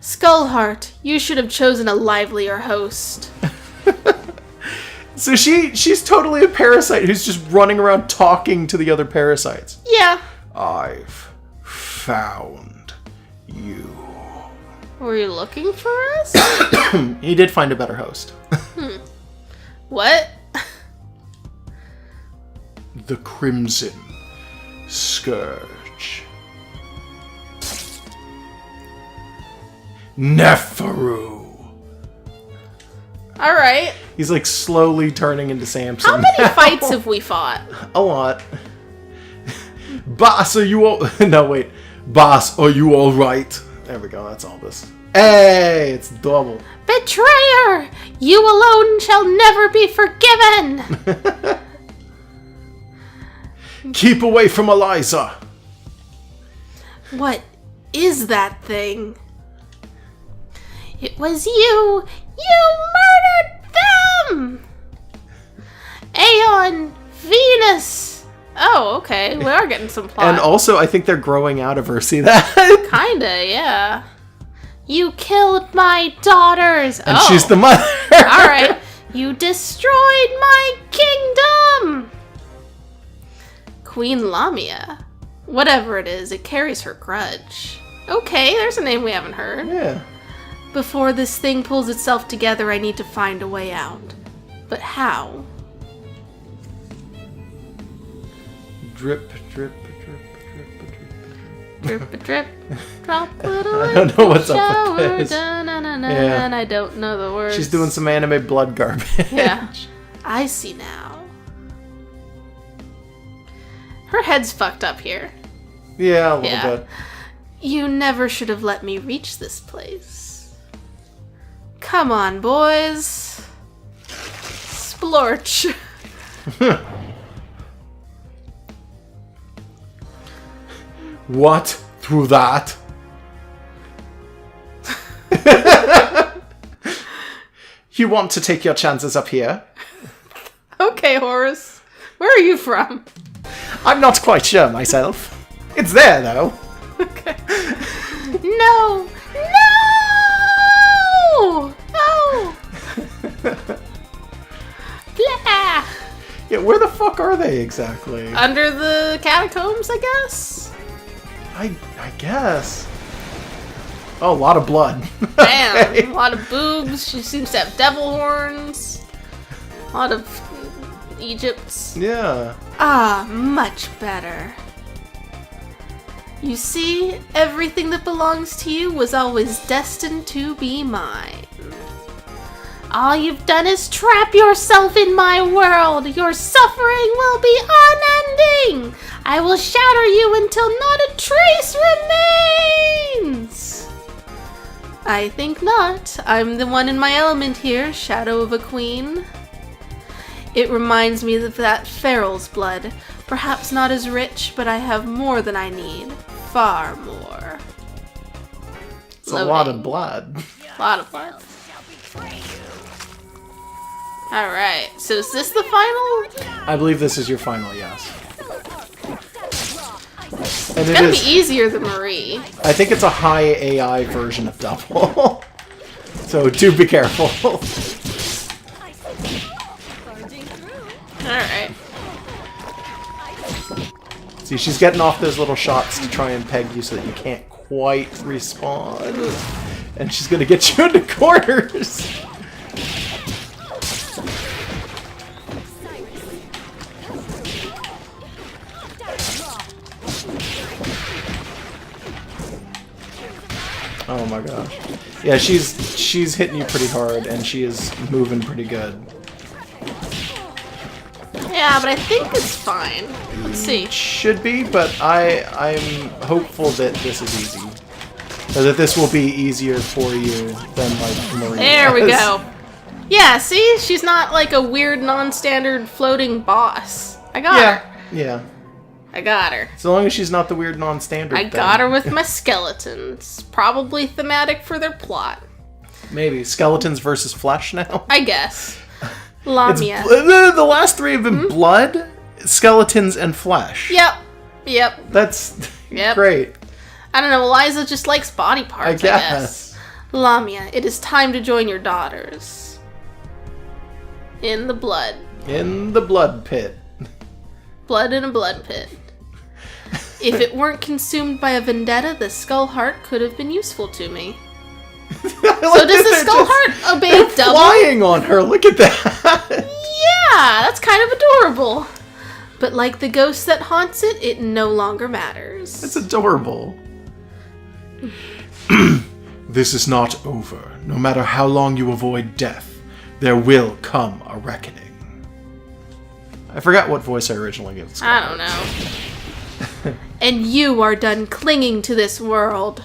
Speaker 1: Skullheart, you should have chosen a livelier host.
Speaker 2: So she's totally a parasite who's just running around talking to the other parasites.
Speaker 1: Yeah.
Speaker 2: I've found you.
Speaker 1: Were you looking for us?
Speaker 2: He did find a better host.
Speaker 1: What?
Speaker 2: The Crimson Scourge. Neferu.
Speaker 1: Alright.
Speaker 2: He's like slowly turning into Samson.
Speaker 1: How many
Speaker 2: now.
Speaker 1: fights have we fought?
Speaker 2: A lot. Boss, are you all... No, wait. Boss, are you all right? There we go, that's all this. Hey, it's double.
Speaker 1: Betrayer! You alone shall never be forgiven!
Speaker 2: Keep away from Eliza.
Speaker 1: What is that thing? It was you! You murdered them! Aeon! Venus! Oh, okay. We are getting some plot.
Speaker 2: And also, I think they're growing out of her. See that?
Speaker 1: Kinda, yeah. You killed my daughters!
Speaker 2: And she's the mother!
Speaker 1: Alright. You destroyed my kingdom! Queen Lamia. Whatever it is, it carries her grudge. Okay, there's a name we haven't heard.
Speaker 2: Yeah.
Speaker 1: Before this thing pulls itself together, I need to find a way out. But how?
Speaker 2: Drip, drip, drip, drip,
Speaker 1: Drip a drip, drop it
Speaker 2: I don't know what's up with this.
Speaker 1: Yeah. And I don't know the words.
Speaker 2: She's doing some anime blood garbage.
Speaker 1: Yeah. I see now. Her head's fucked up here.
Speaker 2: Yeah, a little bit.
Speaker 1: You never should have let me reach this place. Come on, boys. Splorch.
Speaker 2: What? Through that? You want to take your chances up here?
Speaker 1: Okay, Horace. Where are you from?
Speaker 2: I'm not quite sure myself. It's there, though.
Speaker 1: Okay. No! No! No! Blah!
Speaker 2: Yeah, where the fuck are they exactly?
Speaker 1: Under the catacombs, I guess?
Speaker 2: I guess. Oh, a lot of blood.
Speaker 1: Damn.
Speaker 2: Okay.
Speaker 1: A lot of boobs. She seems to have devil horns. A lot of Egypts.
Speaker 2: Yeah.
Speaker 1: Ah, much better. You see, everything that belongs to you was always destined to be mine. All you've done is trap yourself in my world. Your suffering will be unending. I will shatter you until not a trace remains. I think not. I'm the one in my element here, Shadow of a Queen. It reminds me of that Feral's blood. Perhaps not as rich, but I have more than I need. Far more.
Speaker 2: It's a lot of blood.
Speaker 1: A lot of blood. Alright, so is this the final?
Speaker 2: I believe this is your final, yes. And
Speaker 1: It's gotta be easier than Marie.
Speaker 2: I think it's a high AI version of Double. So do be careful.
Speaker 1: Alright.
Speaker 2: See, she's getting off those little shots to try and peg you so that you can't quite respawn. And she's gonna get you into corners. Oh my gosh. Yeah, she's hitting you pretty hard, and she is moving pretty good.
Speaker 1: Yeah, but I think it's fine. Let's see.
Speaker 2: Should be, but I'm hopeful that this is easy. Or that this will be easier for you than like Marie.
Speaker 1: There we go. Yeah, see? She's not like a weird non-standard floating boss. I got her.
Speaker 2: Yeah.
Speaker 1: I got her.
Speaker 2: So long as she's not the weird non-standard
Speaker 1: I
Speaker 2: thing.
Speaker 1: got her with my skeletons. Probably thematic for their plot.
Speaker 2: Maybe. Skeletons versus flesh now?
Speaker 1: I guess.
Speaker 2: It's
Speaker 1: Lamia.
Speaker 2: the last three have been blood, skeletons, and flesh.
Speaker 1: Yep.
Speaker 2: That's
Speaker 1: Yep.
Speaker 2: great.
Speaker 1: I don't know, Eliza just likes body parts,
Speaker 2: I
Speaker 1: I
Speaker 2: guess.
Speaker 1: guess. Lamia, it is time to join your daughters. In the blood.
Speaker 2: In the blood pit.
Speaker 1: Blood in a blood pit. If it weren't consumed by a vendetta, the skull heart could have been useful to me. So does the skull heart obey double?
Speaker 2: Flying on her, look at that.
Speaker 1: Yeah, that's kind of adorable. But like the ghost that haunts it, it no longer matters.
Speaker 2: It's adorable. This is not over. No matter how long you avoid death, there will come a reckoning. I forgot what voice I originally gave.
Speaker 1: I don't know. And you are done clinging to this world.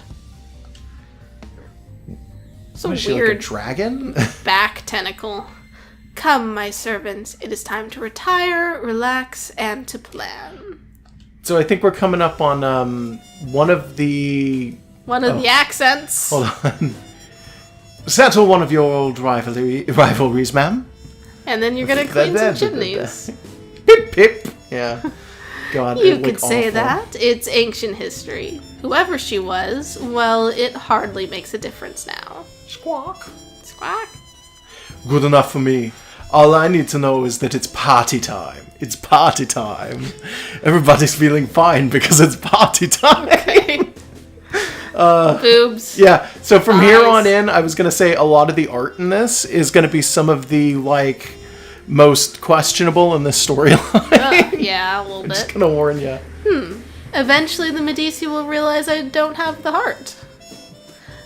Speaker 1: So
Speaker 2: Is she like a
Speaker 1: weird
Speaker 2: dragon?
Speaker 1: back tentacle. Come, my servants. It is time to retire, relax, and to plan.
Speaker 2: So I think we're coming up on one of the
Speaker 1: One of the accents.
Speaker 2: hold on. Settle one of your old rivalries, ma'am.
Speaker 1: And then you're gonna clean some chimneys.
Speaker 2: Pip, pip. Yeah. God,
Speaker 1: You
Speaker 2: it
Speaker 1: could
Speaker 2: looked
Speaker 1: say
Speaker 2: awful.
Speaker 1: that. It's ancient history. Whoever she was, well, it hardly makes a difference now.
Speaker 2: Squawk.
Speaker 1: Squawk.
Speaker 2: Good enough for me. All I need to know is that it's party time. It's party time. Everybody's feeling fine because it's party time.
Speaker 1: Okay. Boobs.
Speaker 2: Yeah, so from here
Speaker 1: Eyes.
Speaker 2: on in, I was going to say a lot of the art in this is going to be some of the, like, most questionable in this storyline.
Speaker 1: Yeah, a little
Speaker 2: I'm just
Speaker 1: bit.
Speaker 2: going to warn you.
Speaker 1: Eventually, the Medici will realize I don't have the heart.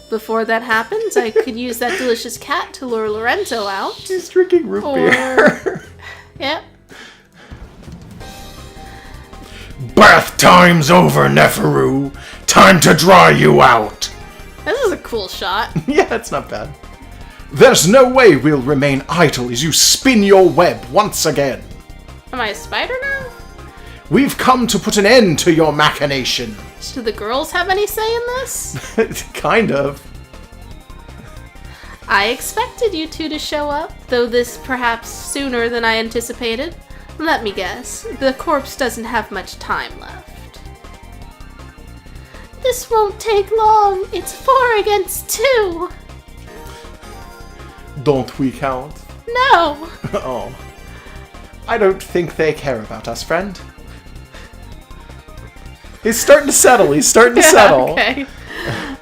Speaker 1: Before that happens, I could use that delicious cat to lure Lorenzo out.
Speaker 2: She's drinking root beer.
Speaker 1: Yep.
Speaker 3: Bath time's over, Neferu. Time to dry you out.
Speaker 1: This is a cool shot.
Speaker 2: Yeah, it's not bad. There's no way we'll remain idle as you spin your web once again.
Speaker 1: Am I a spider now?
Speaker 2: We've come to put an end to your machinations.
Speaker 1: Do the girls have any say in this?
Speaker 2: Kind of.
Speaker 1: I expected you two to show up, though this perhaps sooner than I anticipated. Let me guess, the corpse doesn't have much time left. This won't take long. It's 4 against 2.
Speaker 2: Don't we count?
Speaker 1: No.
Speaker 2: Oh. I don't think they care about us, friend. He's starting to settle. He's starting to settle.
Speaker 1: Okay.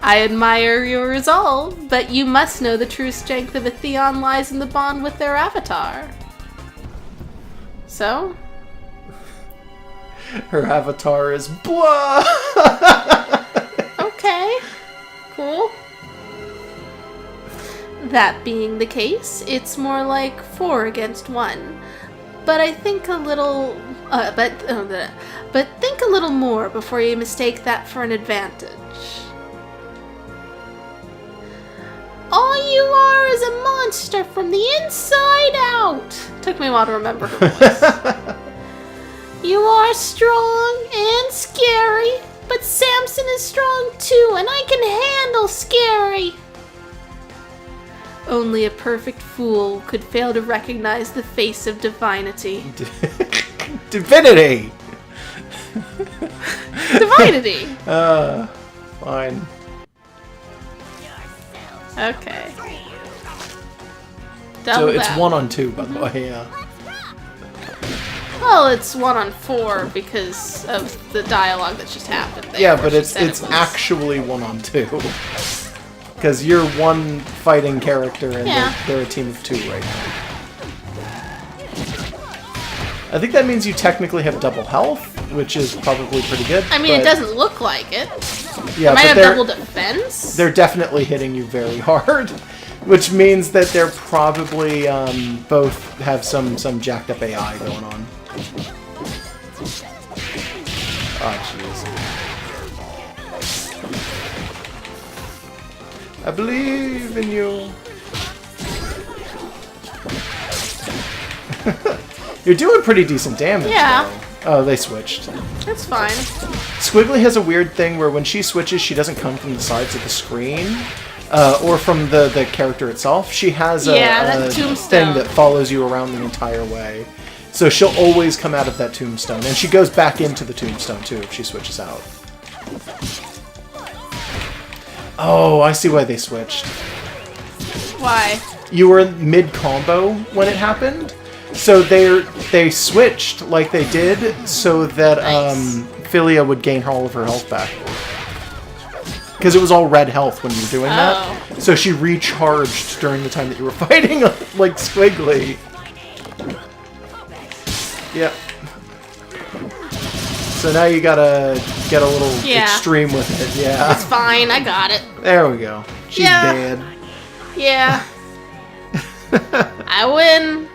Speaker 1: I admire your resolve, but you must know the true strength of a Theon lies in the bond with their avatar. So?
Speaker 2: Her avatar is blah.
Speaker 1: Okay. Cool. That being the case, it's more like 4 against 1. But I think a little... but think a little more before you mistake that for an advantage. All you are is a monster from the inside out. Took me a while to remember her voice. You are strong and scary, but Samson is strong too, and I can handle scary. Only a perfect fool could fail to recognize the face of divinity.
Speaker 2: Divinity.
Speaker 1: Divinity!
Speaker 2: Fine.
Speaker 1: Okay.
Speaker 2: So
Speaker 1: Double
Speaker 2: it's
Speaker 1: that.
Speaker 2: 1 on 2, by the way. Yeah.
Speaker 1: Well, it's 1 on 4 because of the dialogue that just happened there.
Speaker 2: Yeah,
Speaker 1: where
Speaker 2: but
Speaker 1: she
Speaker 2: it's
Speaker 1: said it was-
Speaker 2: actually 1 on 2. Because you're one fighting character and
Speaker 1: Yeah.
Speaker 2: they're a team of 2 right now. I think that means you technically have double health, which is probably pretty good.
Speaker 1: I mean, it
Speaker 2: but-
Speaker 1: doesn't look like it.
Speaker 2: Yeah,
Speaker 1: I might
Speaker 2: but
Speaker 1: have
Speaker 2: they're,
Speaker 1: double defense.
Speaker 2: they're definitely hitting you very hard, which means that they're probably both have some jacked up AI going on. Oh, jeez. I believe in you. You're doing pretty decent damage,
Speaker 1: Yeah.
Speaker 2: though. Oh, they switched.
Speaker 1: That's fine.
Speaker 2: Squiggly has a weird thing where when she switches, she doesn't come from the sides of the screen, or from the character itself. She has
Speaker 1: Yeah,
Speaker 2: a
Speaker 1: that tombstone.
Speaker 2: thing that follows you around the entire way. So she'll always come out of that tombstone, and she goes back into the tombstone too if she switches out. Oh, I see why they switched.
Speaker 1: Why?
Speaker 2: You were mid-combo when it happened, so they switched like they did so that
Speaker 1: Nice.
Speaker 2: Philia would gain all of her health back. Because it was all red health when you were doing that. So she recharged during the time that you were fighting like Squiggly. Yep. So now you gotta get a little
Speaker 1: Yeah.
Speaker 2: extreme with it. Yeah.
Speaker 1: It's fine, I got it.
Speaker 2: There we go. She's
Speaker 1: Yeah.
Speaker 2: dead.
Speaker 1: Yeah. I win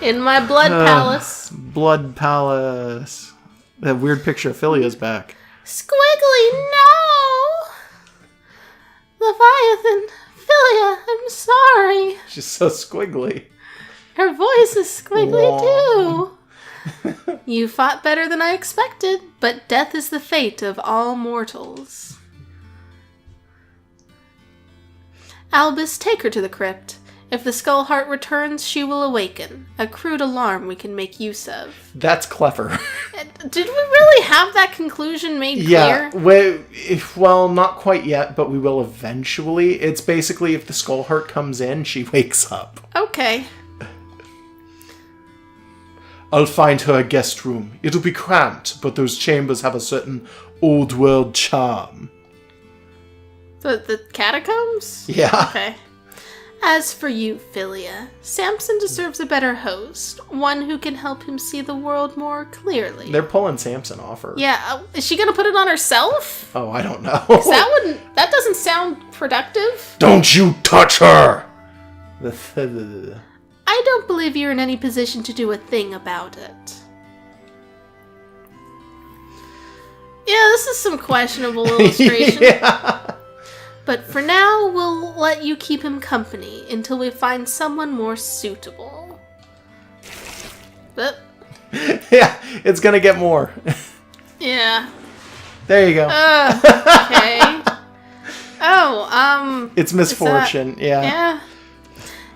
Speaker 1: in my blood palace.
Speaker 2: Blood Palace. That weird picture of Philia's back.
Speaker 1: Squiggly, no! Leviathan, Philia, I'm sorry.
Speaker 2: She's so squiggly.
Speaker 1: Her voice is squiggly
Speaker 2: Wah.
Speaker 1: too. You fought better than I expected, but death is the fate of all mortals. Albus, take her to the crypt. If the skull heart returns, she will awaken. A crude alarm we can make use of.
Speaker 2: That's clever.
Speaker 1: Did we really have that conclusion made
Speaker 2: Yeah,
Speaker 1: clear?
Speaker 2: well, not quite yet, but we will eventually. It's basically if the skull heart comes in, she wakes up.
Speaker 1: Okay.
Speaker 2: I'll find her a guest room. It'll be cramped, but those chambers have a certain old world charm.
Speaker 1: The catacombs?
Speaker 2: Yeah.
Speaker 1: Okay. As for you, Philia, Samson deserves a better host, one who can help him see the world more clearly.
Speaker 2: They're pulling Samson off her.
Speaker 1: Yeah, is she gonna put it on herself?
Speaker 2: Oh, I don't know.
Speaker 1: That doesn't sound productive.
Speaker 3: Don't you touch her!
Speaker 1: I don't believe you're in any position to do a thing about it. Yeah, this is some questionable illustration.
Speaker 2: Yeah.
Speaker 1: But for now, we'll let you keep him company until we find someone more suitable. But,
Speaker 2: Yeah, it's gonna get more.
Speaker 1: yeah.
Speaker 2: There you go.
Speaker 1: Okay. Oh,
Speaker 2: It's ms.fortune, yeah.
Speaker 1: Yeah.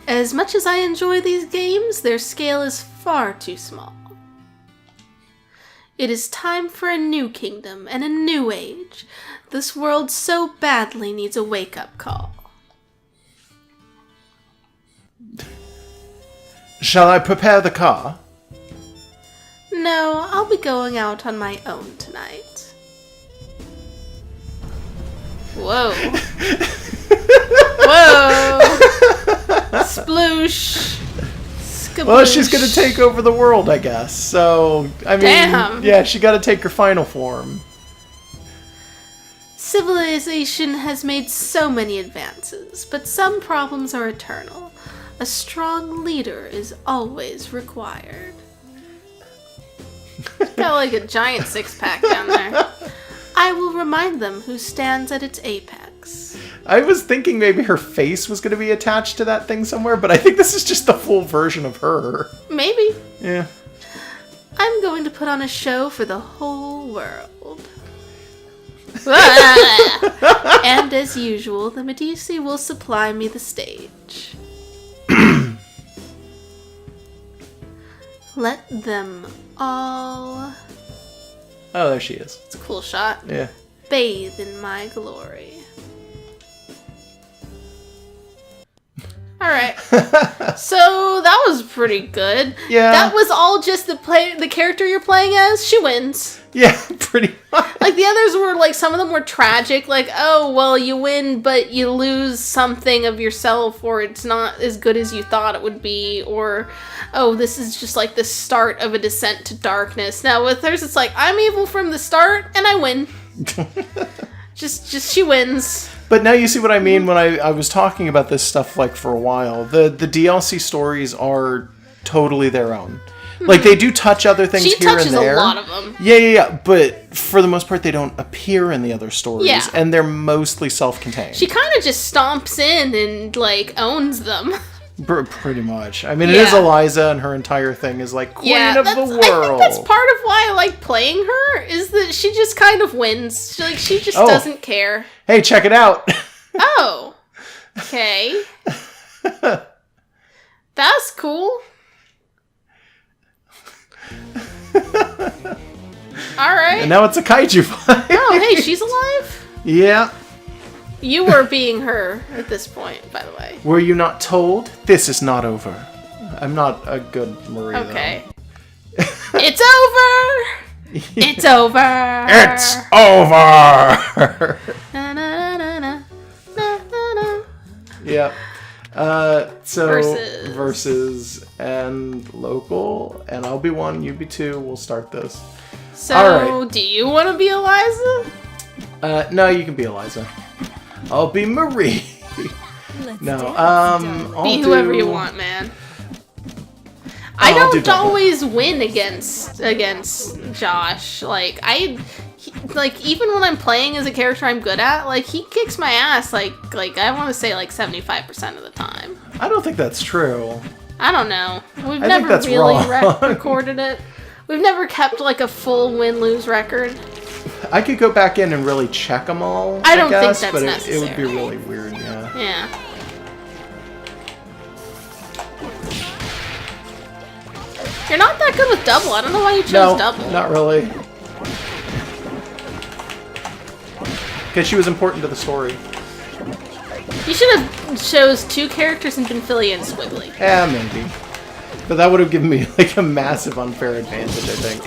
Speaker 1: As much as I enjoy these games, their scale is far too small. It is time for a new kingdom and a new age. This world so badly needs a wake-up call.
Speaker 2: Shall I prepare the car?
Speaker 1: No, I'll be going out on my own tonight. Whoa. Whoa. Sploosh. Skaboosh.
Speaker 2: Well, she's gonna take over the world, I guess. So, I mean,
Speaker 1: Damn.
Speaker 2: yeah, she gotta take her final form.
Speaker 1: Civilization has made so many advances, but some problems are eternal. A strong leader is always required. Got like a giant six-pack down there. I will remind them who stands at its apex.
Speaker 2: I was thinking maybe her face was gonna be attached to that thing somewhere, but I think this is just the full version of her.
Speaker 1: Maybe.
Speaker 2: Yeah.
Speaker 1: I'm going to put on a show for the whole world. And as usual, the Medici will supply me the stage. Let them all...
Speaker 2: Oh, there she is.
Speaker 1: It's a cool shot.
Speaker 2: Yeah.
Speaker 1: Bathe in my glory. Alright. So, that was pretty good.
Speaker 2: Yeah.
Speaker 1: That was all just the character you're playing as. She wins.
Speaker 2: Yeah, pretty much.
Speaker 1: Like, the others were, like, some of them were tragic. Like, oh, well, you win, but you lose something of yourself, or it's not as good as you thought it would be, or, oh, this is just, like, the start of a descent to darkness. Now, with hers, it's like, I'm evil from the start, and I win. Just she wins.
Speaker 2: But now you see what I mean when I was talking about this stuff, like, for a while. The DLC stories are totally their own. Like, they do touch other things
Speaker 1: She
Speaker 2: here and
Speaker 1: touches
Speaker 2: there.
Speaker 1: a lot of them.
Speaker 2: Yeah. But for the most part, they don't appear in the other stories.
Speaker 1: Yeah.
Speaker 2: And they're mostly self-contained.
Speaker 1: She kind of just stomps in and, like, owns them.
Speaker 2: Pretty much. I mean, it is Eliza, and her entire thing is, like, queen of the world.
Speaker 1: I think that's part of why I like playing her, is that she just kind of wins. She just doesn't care.
Speaker 2: Hey, check it out.
Speaker 1: Oh. Okay. That's cool. Alright.
Speaker 2: And now it's a kaiju fight.
Speaker 1: Oh, hey, she's alive?
Speaker 2: Yeah.
Speaker 1: You were being her at this point, by the way.
Speaker 2: Were you not told? This is not over. I'm not a good Marie,
Speaker 1: Okay. It's over! It's over!
Speaker 3: It's over!
Speaker 1: Na, na, na, na, na, na, na.
Speaker 2: Yeah. So
Speaker 1: Versus.
Speaker 2: and local, and I'll be 1, you be 2. We'll start this.
Speaker 1: So,
Speaker 2: Alright.
Speaker 1: do you want to be Eliza?
Speaker 2: No, you can be Eliza. I'll be Marie. No, I'll
Speaker 1: Be whoever you want, man. I
Speaker 2: I'll do
Speaker 1: don't
Speaker 2: double.
Speaker 1: always win against Josh. Like even when I'm playing as a character I'm good at, like he kicks my ass like I want to say like 75% of the time.
Speaker 2: I don't think that's true.
Speaker 1: I don't know. We've
Speaker 2: I think
Speaker 1: never
Speaker 2: that's
Speaker 1: really
Speaker 2: wrong.
Speaker 1: recorded it. We've never kept like a full win-lose record.
Speaker 2: I could go back in and really check them all.
Speaker 1: I don't think
Speaker 2: guess,
Speaker 1: that's
Speaker 2: but it would
Speaker 1: necessary.
Speaker 2: be really weird. Yeah.
Speaker 1: Yeah. good with double. I don't know why you chose
Speaker 2: No,
Speaker 1: double.
Speaker 2: not really. Because she was important to the story.
Speaker 1: You should have chose 2 characters and been Philly and Squiggly.
Speaker 2: Yeah, maybe. But that would have given me like a massive unfair advantage, I think.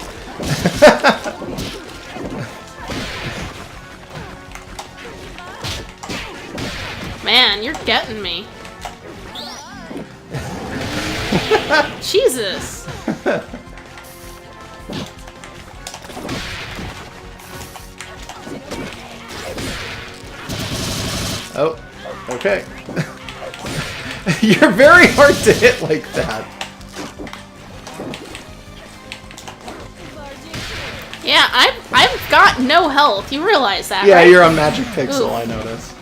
Speaker 1: Man, you're getting me. Jesus.
Speaker 2: Oh, okay. You're very hard to hit like that.
Speaker 1: Yeah, I've got no health. You realize that,
Speaker 2: Yeah,
Speaker 1: right?
Speaker 2: you're on Magic Pixel,
Speaker 1: Ooh.
Speaker 2: I notice.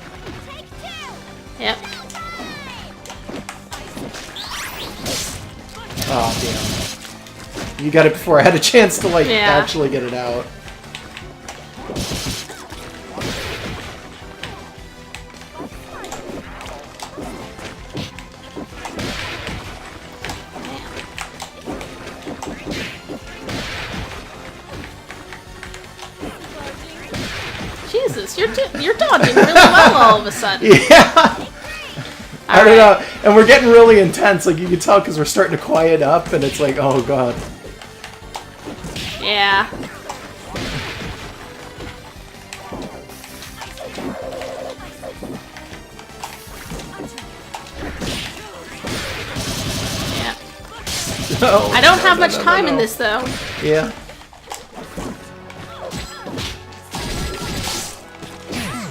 Speaker 1: Yep.
Speaker 2: Oh, damn. You got it before I had a chance to, like,
Speaker 1: Yeah.
Speaker 2: actually get it out.
Speaker 1: Jesus, you're dodging really well all of a sudden.
Speaker 2: Yeah! I don't know. And we're getting really intense, like, you can tell because we're starting to quiet up, and it's like, oh, God.
Speaker 1: Yeah. Yeah.
Speaker 2: No,
Speaker 1: I don't have
Speaker 2: no,
Speaker 1: much
Speaker 2: no,
Speaker 1: time
Speaker 2: no.
Speaker 1: in this, though.
Speaker 2: Yeah.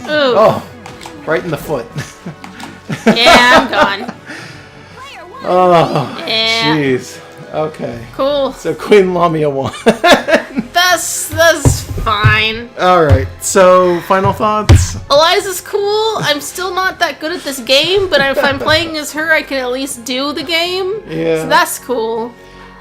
Speaker 1: Ooh.
Speaker 2: Oh, right in the foot.
Speaker 1: Yeah, I'm gone.
Speaker 2: Oh,
Speaker 1: Yeah.
Speaker 2: jeez. Okay.
Speaker 1: Cool.
Speaker 2: So Queen Lamia won.
Speaker 1: That's fine.
Speaker 2: Alright, so final thoughts?
Speaker 1: Eliza's cool. I'm still not that good at this game, but if I'm playing as her, I can at least do the game.
Speaker 2: Yeah.
Speaker 1: So that's cool.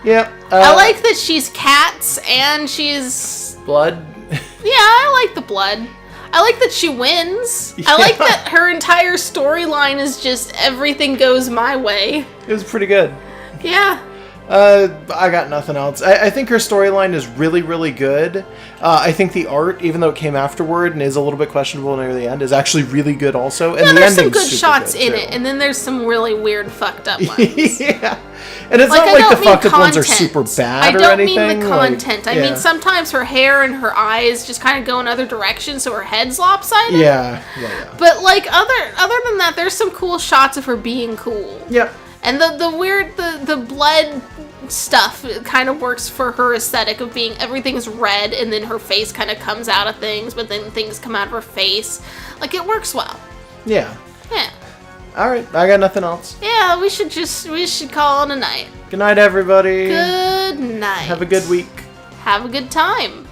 Speaker 2: Yep.
Speaker 1: I like that she's cats and she's...
Speaker 2: blood.
Speaker 1: Yeah, I like the blood. I like that she wins. I like
Speaker 2: Yeah.
Speaker 1: that her entire storyline is just everything goes my way.
Speaker 2: It was pretty good.
Speaker 1: Yeah.
Speaker 2: I got nothing else. I think her storyline is really, really good. I think the art, even though it came afterward and is a little bit questionable near the end, is actually really good also. And
Speaker 1: Yeah,
Speaker 2: the
Speaker 1: there's some
Speaker 2: ending's
Speaker 1: good
Speaker 2: super
Speaker 1: shots
Speaker 2: good,
Speaker 1: in
Speaker 2: too.
Speaker 1: it, and then there's some really weird fucked up ones.
Speaker 2: Yeah. And it's
Speaker 1: Like,
Speaker 2: not
Speaker 1: I
Speaker 2: like
Speaker 1: don't
Speaker 2: the
Speaker 1: mean
Speaker 2: fucked up ones are
Speaker 1: content.
Speaker 2: super bad
Speaker 1: I
Speaker 2: or
Speaker 1: don't
Speaker 2: anything.
Speaker 1: mean the
Speaker 2: like,
Speaker 1: content. I
Speaker 2: yeah.
Speaker 1: mean sometimes her hair and her eyes just kind of go in other directions, so her head's lopsided.
Speaker 2: Yeah.
Speaker 1: But like other than that, there's some cool shots of her being cool.
Speaker 2: Yep.
Speaker 1: And the weird the blood stuff kind of works for her aesthetic of being everything's red and then her face kind of comes out of things, but then things come out of her face. Like it works well.
Speaker 2: Yeah.
Speaker 1: Yeah.
Speaker 2: Alright, I got nothing else.
Speaker 1: Yeah, we should call it a night.
Speaker 2: Good night, everybody.
Speaker 1: Good night.
Speaker 2: Have a good week.
Speaker 1: Have a good time.